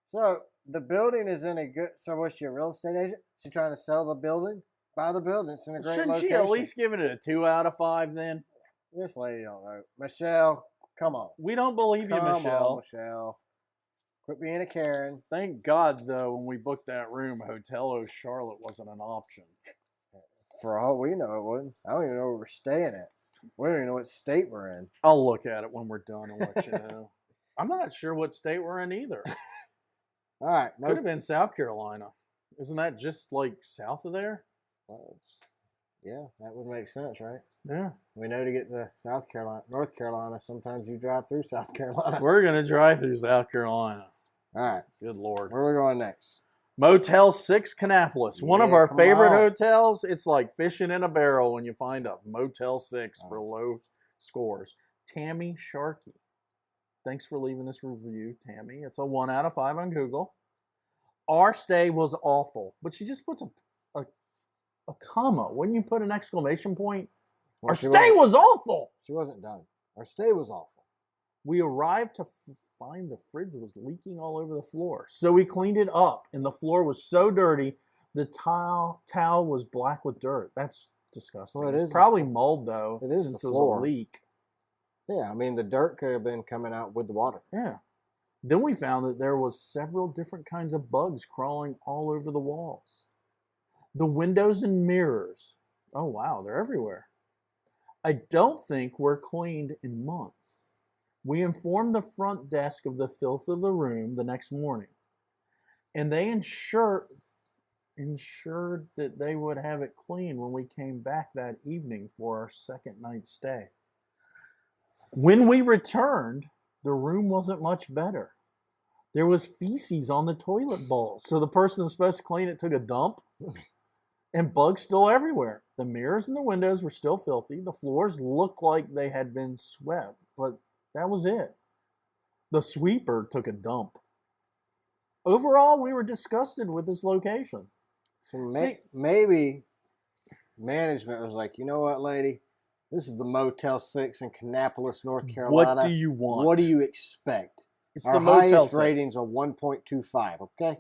So the building is in a good. So was she a real estate agent? She trying to sell the building? Buy the building. It's in a great location. Shouldn't she at least give it a 2 out of 5 then? This lady don't know. Michelle, come on. We don't believe you, Michelle. Come on, Michelle. Quit being a Karen. Thank God, though, when we booked that room, Hotel O Charlotte wasn't an option. For all we know, it wouldn't. I don't even know where we're staying at. We don't even know what state we're in. I'll look at it when we're done and let you know. I'm not sure what state we're in either. All right. Could have been South Carolina. Isn't that just like south of there? Well, yeah, that would make sense, right? Yeah. We know to get to North Carolina, sometimes you drive through South Carolina. We're going to drive through South Carolina. All right. Good Lord. Where are we going next? Motel 6 Kannapolis. One of Yeah, our come favorite on. hotels. It's like fishing in a barrel when you find a Motel 6 for low scores. Tammy Sharkey. Thanks for leaving this review, Tammy. It's a 1 out of 5 on Google. Our stay was awful. But she just puts a comma. Wouldn't you put an exclamation point? Well, Our stay was awful. She wasn't done. Our stay was awful. We arrived to find the fridge was leaking all over the floor. So we cleaned it up, and the floor was so dirty, the towel was black with dirt. That's disgusting. Well, it's probably mold, though. It is since the it was floor. a leak. Yeah, I mean, the dirt could have been coming out with the water. Yeah. Then we found that there was several different kinds of bugs crawling all over the walls. The windows and mirrors. Oh, wow, they're everywhere. I don't think were cleaned in months. We informed the front desk of the filth of the room the next morning, and they ensured that they would have it clean when we came back that evening for our second night stay. When we returned, the room wasn't much better. There was feces on the toilet bowl, so the person that was supposed to clean it took a dump, and bugs still everywhere. The mirrors and the windows were still filthy. The floors looked like they had been swept, but that was it. The sweeper took a dump. Overall, we were disgusted with this location. So maybe management was like, you know what, lady? This is the Motel 6 in Kannapolis, North Carolina. What do you want? What do you expect? It's Our the Motel highest 6. ratings are 1.25, okay?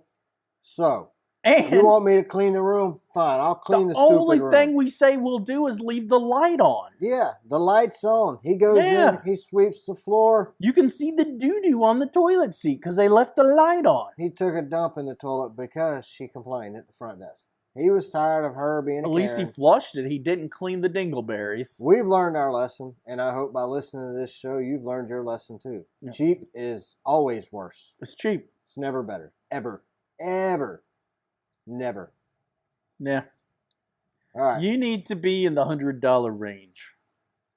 So, And you want me to clean the room? Fine, I'll clean the stupid room. The only thing we say we'll do is leave the light on. Yeah, the light's on. He goes in, he sweeps the floor. You can see the doo-doo on the toilet seat because they left the light on. He took a dump in the toilet because she complained at the front desk. He was tired of her being a Karen. At least he flushed it. He didn't clean the dingleberries. We've learned our lesson, and I hope by listening to this show, you've learned your lesson too. Yeah. Cheap is always worse. It's cheap. It's never better. Ever. Ever. Never. Yeah. All right. You need to be in the $100 range.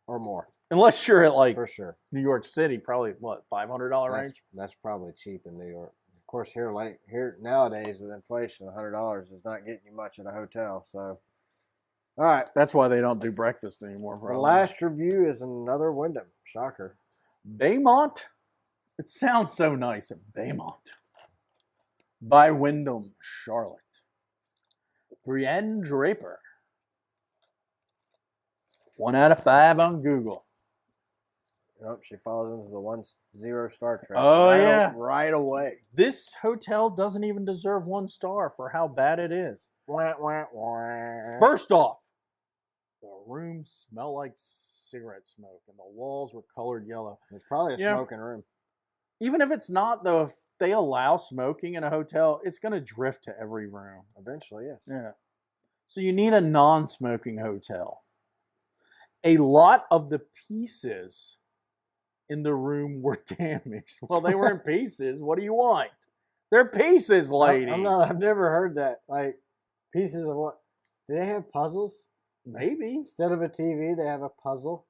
Or more. Unless you're at for sure. New York City, probably what, $500 range? That's probably cheap in New York. Of course, here nowadays with inflation, $100 is not getting you much at a hotel. So, all right. That's why they don't do breakfast anymore. Probably. The last review is another Wyndham. Shocker. Baymont. It sounds so nice. Baymont. By Wyndham, Charlotte. Brienne Draper. 1 out of 5 on Google. Yep, she falls into the 1-0 star trap. Oh, yeah. Right away. This hotel doesn't even deserve 1 star for how bad it is. Wah, wah, wah. First off, the rooms smell like cigarette smoke, and the walls were colored yellow. It's probably a smoking room. Even if it's not, though, if they allow smoking in a hotel, it's going to drift to every room. Eventually, yes. Yeah. So you need a non-smoking hotel. A lot of the pieces in the room were damaged. Well, they were in pieces. What do you want? They're pieces, lady. I've never heard that. Like, pieces of what? Do they have puzzles? Maybe. Instead of a TV, they have a puzzle.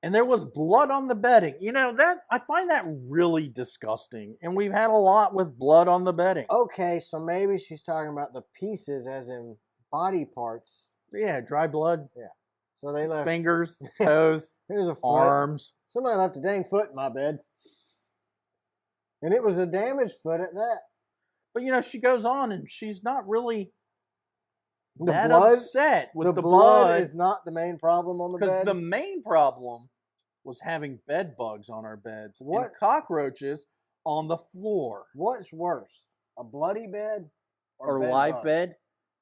And there was blood on the bedding. You know, that I find that really disgusting. And we've had a lot with blood on the bedding. Okay, so maybe she's talking about the pieces as in body parts. Yeah, dry blood. Yeah. So they left fingers, toes, here's a foot. Arms. Somebody left a dang foot in my bed. And it was a damaged foot at that. But, you know, she goes on and she's not really upset with the blood. Is not the main problem on the bed. Because the main problem was having bed bugs on our beds and cockroaches on the floor. What's worse, a bloody bed or a live bugs? Bed?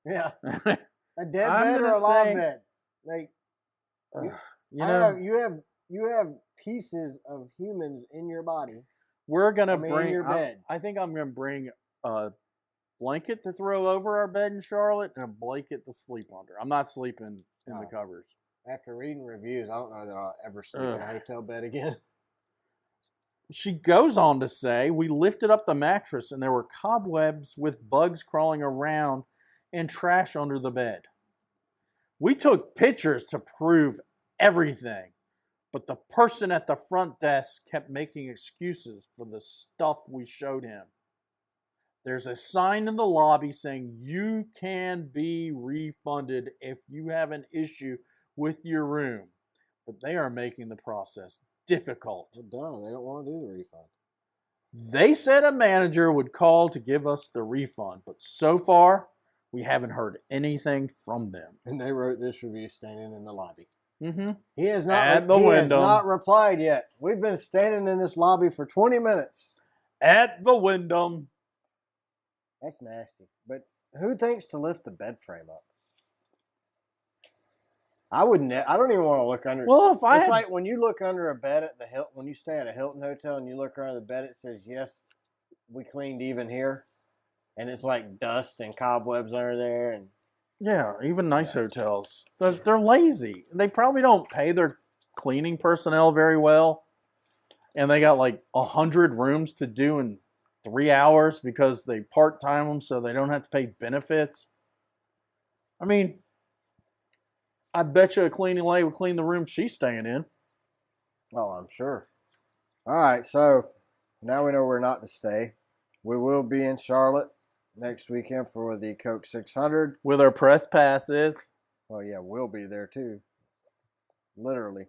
Yeah, a dead bed or a live bed? Like, you have pieces of humans in your body. We're gonna in your bed. I think I'm gonna bring a blanket to throw over our bed in Charlotte and a blanket to sleep under. I'm not sleeping in the covers. After reading reviews, I don't know that I'll ever sleep in a hotel bed again. She goes on to say, we lifted up the mattress and there were cobwebs with bugs crawling around and trash under the bed. We took pictures to prove everything, but the person at the front desk kept making excuses for the stuff we showed him. There's a sign in the lobby saying you can be refunded if you have an issue with your room. But they are making the process difficult. Well, duh, they don't want to do the refund. They said a manager would call to give us the refund, but so far, we haven't heard anything from them. And they wrote this review standing in the lobby. Mm-hmm. He has not. At the he has window. not replied yet. We've been standing in this lobby for 20 minutes. At the window. That's nasty. But who thinks to lift the bed frame up? I wouldn't. I don't even want to look under. Well, if I it's had, like when you look under a bed at the Hilton. When you stay at a Hilton hotel and you look under the bed, it says, "Yes, we cleaned even here," and it's like dust and cobwebs under there. And yeah, even nice hotels, they're lazy. They probably don't pay their cleaning personnel very well, and they got like 100 rooms to do in 3 hours because they part-time them so they don't have to pay benefits. I mean, I bet you a cleaning lady would clean the room she's staying in. oh, I'm sure. All right, so now we know where not to stay. We will be in Charlotte next weekend for the Coke 600. With our press passes. Well, yeah, we'll be there too. Literally.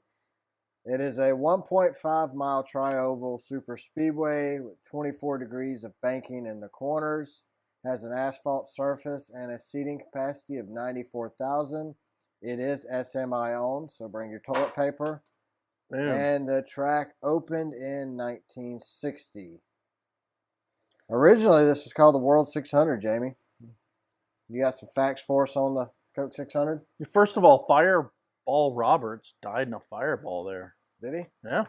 It is a 1.5 mile tri-oval super speedway with 24 degrees of banking in the corners. Has an asphalt surface and a seating capacity of 94,000. It is SMI owned, so bring your toilet paper. Damn. And the track opened in 1960. Originally, this was called the World 600, Jamie. You got some facts for us on the Coke 600? First of all, Fireball Roberts died in a fireball there. Did he? Yeah.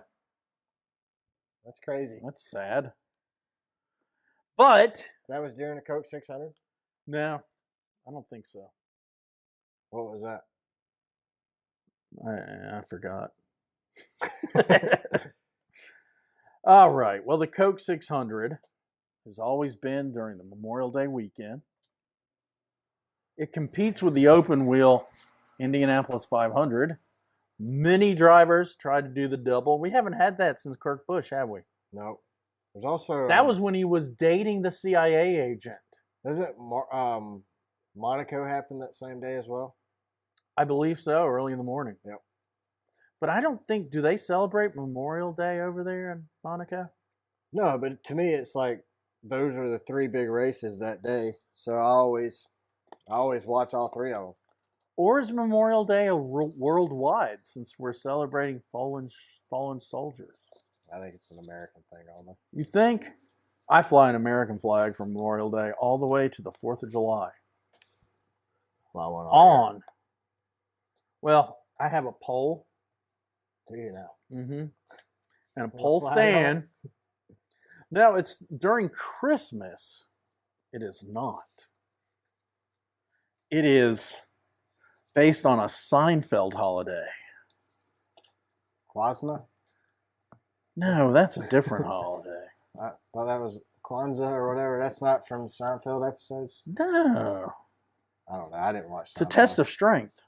That's crazy. That's sad. But That was during the Coke 600? no, I don't think so. What was that? I forgot. All right. Well, the Coke 600 has always been during the Memorial Day weekend. It competes with the open wheel Indianapolis 500. Many drivers tried to do the double. We haven't had that since Kirk Busch, have we? No. There's also... That was when he was dating the CIA agent. Doesn't Monaco happen that same day as well? I believe so, early in the morning. Yep. But I don't think, do they celebrate Memorial Day over there in Monaco? No, but to me, it's like those are the three big races that day. So I always watch all three of them. Or is Memorial Day worldwide since we're celebrating fallen soldiers? I think it's an American thing only. You think? I fly an American flag from Memorial Day all the way to the 4th of July. Fly one On. Well, I have a pole. Do you now? Mm-hmm. And a With a pole flag stand. No, it's during Christmas. It is not. It is based on a Seinfeld holiday. Kwanzaa? No, that's a different holiday. I thought that was Kwanzaa or whatever. That's not from the Seinfeld episodes? No. I don't know. I didn't watch Seinfeld. It's a test of strength.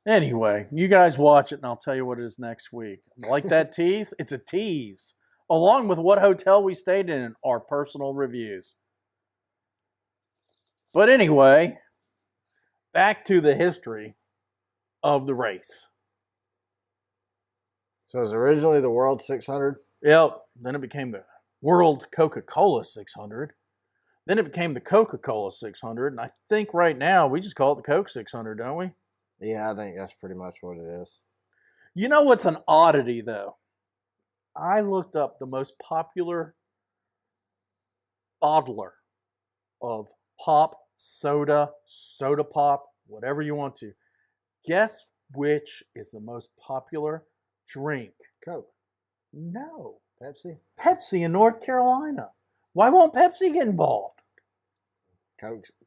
Anyway, you guys watch it and I'll tell you what it is next week. Like that tease? It's a tease. Along with what hotel we stayed in and our personal reviews. But anyway, back to the history of the race. So it was originally the World 600? Yep. Then it became the World Coca-Cola 600. Then it became the Coca-Cola 600. And I think right now we just call it the Coke 600, don't we? Yeah, I think that's pretty much what it is. You know what's an oddity, though? I looked up the most popular bottler of pop, soda pop, whatever you want to. Guess which is the most popular drink? Coke. No. Pepsi? Pepsi in North Carolina. Why won't Pepsi get involved?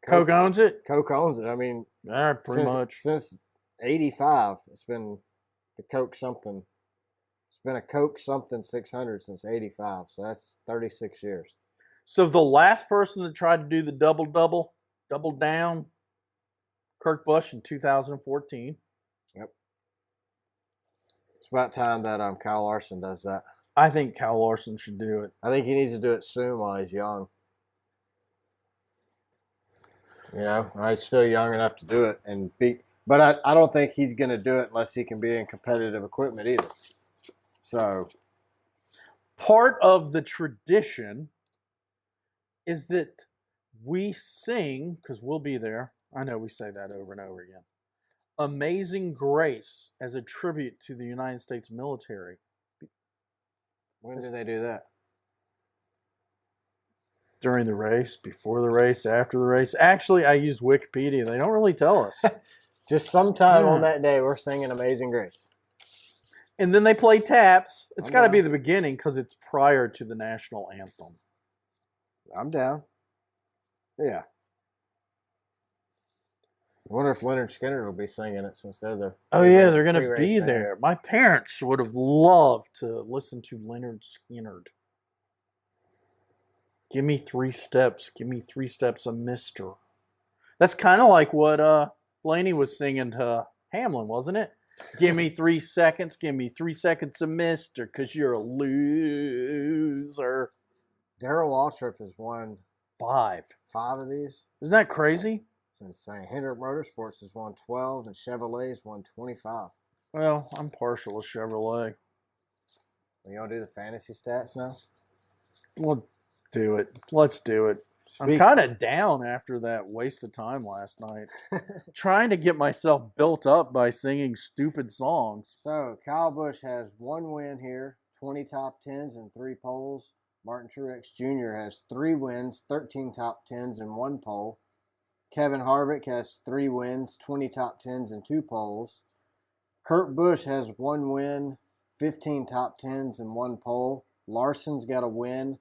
Coke owns it? Coke owns it. I mean, Pretty much. Since 85, it's been the Coke something. It's been a Coke something 600 since 85, so that's 36 years. So the last person that tried to do the double down, Kirk Busch in 2014. Yep. It's about time that Kyle Larson does that. I think Kyle Larson should do it. I think he needs to do it soon while he's young. You know, he's still young enough to do it and beat. But I don't think he's going to do it unless he can be in competitive equipment either. So, part of the tradition is that we sing, because we'll be there. I know we say that over and over again. Amazing Grace as a tribute to the United States military. When do they do that? During the race, before the race, after the race. Actually, I use Wikipedia. They don't really tell us. Just sometime on that day, we're singing Amazing Grace. And then they play taps. It's got to be the beginning because it's prior to the national anthem. I'm down. Yeah. I wonder if Leonard Skinner will be singing it since they're the. Oh, yeah, they're going to be there. My parents would have loved to listen to Leonard Skinner. Give me 3 steps. Give me 3 steps of Mister. That's kind of like what Blaney was singing to Hamlin, wasn't it? Give me 3 seconds. Give me 3 seconds of Mister, because you're a loser. Darrell Waltrip has won 5 of these. Isn't that crazy? It's insane. Hendrick Motorsports has won 12 and Chevrolet's won 25. Well, I'm partial to Chevrolet. You want to do the fantasy stats now? We'll do it. Let's do it. I'm kind of down after that waste of time last night. Trying to get myself built up by singing stupid songs. So, Kyle Busch has 1 win here, 20 top 10s and 3 poles. Martin Truex Jr. has 3 wins, 13 top 10s and 1 pole. Kevin Harvick has 3 wins, 20 top 10s and 2 poles. Kurt Busch has 1 win, 15 top 10s and 1 pole. Larson's got a win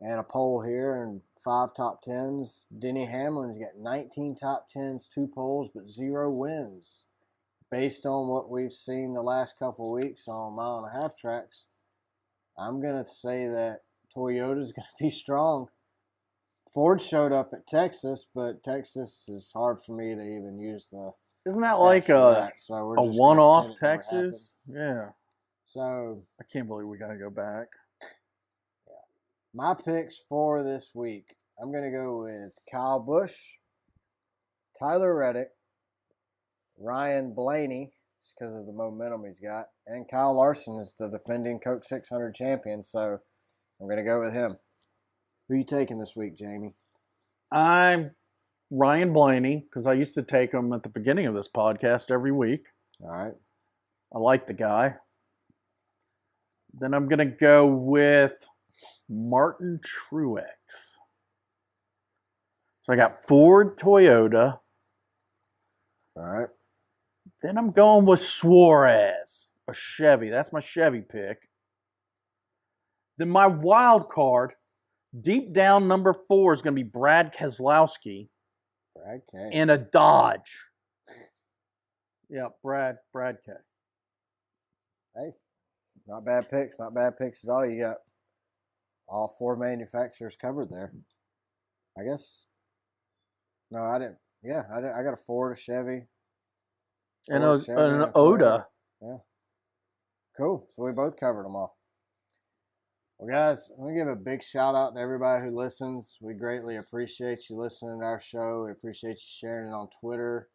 and a pole here and 5 top 10s. Denny Hamlin's got 19 top 10s, 2 poles, but 0 wins. Based on what we've seen the last couple of weeks on 1.5 tracks, I'm going to say that Toyota's going to be strong. Ford showed up at Texas, but Texas is hard for me to even use the. Isn't that like a one-off Texas? Yeah. So I can't believe we got to go back. Yeah. My picks for this week, I'm going to go with Kyle Busch, Tyler Reddick, Ryan Blaney, just because of the momentum he's got, and Kyle Larson is the defending Coke 600 champion, so I'm going to go with him. Who are you taking this week, Jamie? I'm Ryan Blaney, because I used to take him at the beginning of this podcast every week. All right. I like the guy. Then I'm going to go with Martin Truex. So I got Ford, Toyota. All right. Then I'm going with Suarez, a Chevy. That's my Chevy pick. Then my wild card, deep down number 4, is going to be Brad Keselowski. Brad K. In a Dodge. Yeah, Brad K. Hey, not bad picks. Not bad picks at all. You got all 4 manufacturers covered there. I guess. No, I didn't. Yeah, I got a Ford, a Chevy. And an Oda. Yeah. Cool. So we both covered them all. Well, guys, I want to give a big shout out to everybody who listens. We greatly appreciate you listening to our show. We appreciate you sharing it on Twitter.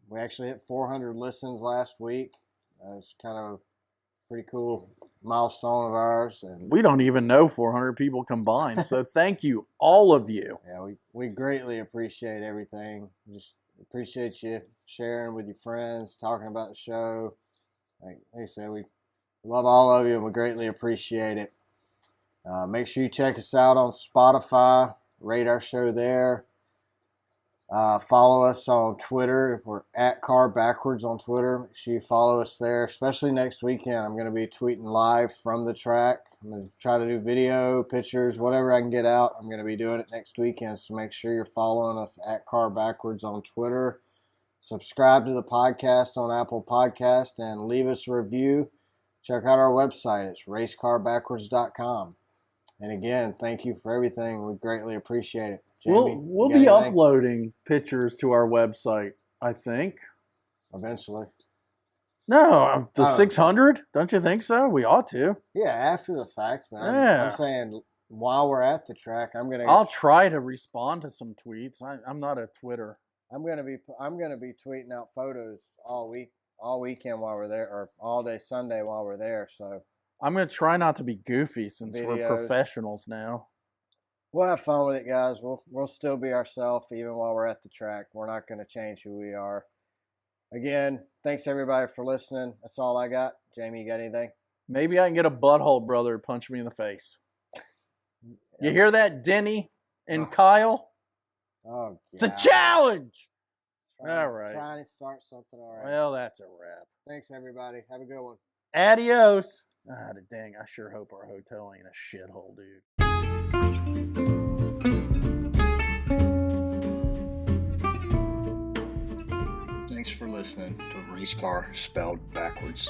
We actually hit 400 listens last week. It's kind of a pretty cool milestone of ours. And we don't even know 400 people combined. So thank you, all of you. Yeah, we greatly appreciate everything. Just appreciate you sharing with your friends, talking about the show. Like I said, we love all of you, and we greatly appreciate it. Make sure you check us out on Spotify. Rate our show there. Follow us on Twitter. We're at Car Backwards on Twitter. Make sure you follow us there, especially next weekend. I'm going to be tweeting live from the track. I'm going to try to do video, pictures, whatever I can get out. I'm going to be doing it next weekend, so make sure you're following us at Car Backwards on Twitter. Subscribe to the podcast on Apple Podcast and leave us a review. Check out our website. It's racecarbackwards.com. And again, thank you for everything. We greatly appreciate it. Jamie, we'll be uploading pictures to our website, I think. Eventually. No, the Oh. 600? Don't you think so? We ought to. Yeah, after the fact, but Yeah. I'm saying while we're at the track, I'll try to respond to some tweets. I'm not a Twitter. I'm gonna be tweeting out photos all weekend while we're there, or all day Sunday while we're there. So I'm gonna try not to be goofy since we're Videos. professionals now. we'll have fun with it, guys. We'll still be ourselves even while we're at the track. We're not gonna change who we are. Again, thanks everybody for listening. That's all I got. Jamie, you got anything? Maybe I can get a butthole brother to punch me in the face. You hear that, Denny and Kyle? Oh, God. It's a challenge! All right. Trying to start something. All right. Well, that's a wrap. Thanks, everybody. Have a good one. Adios. Ah, dang, I sure hope our hotel ain't a shithole, dude. Thanks for listening to Race Car Spelled Backwards.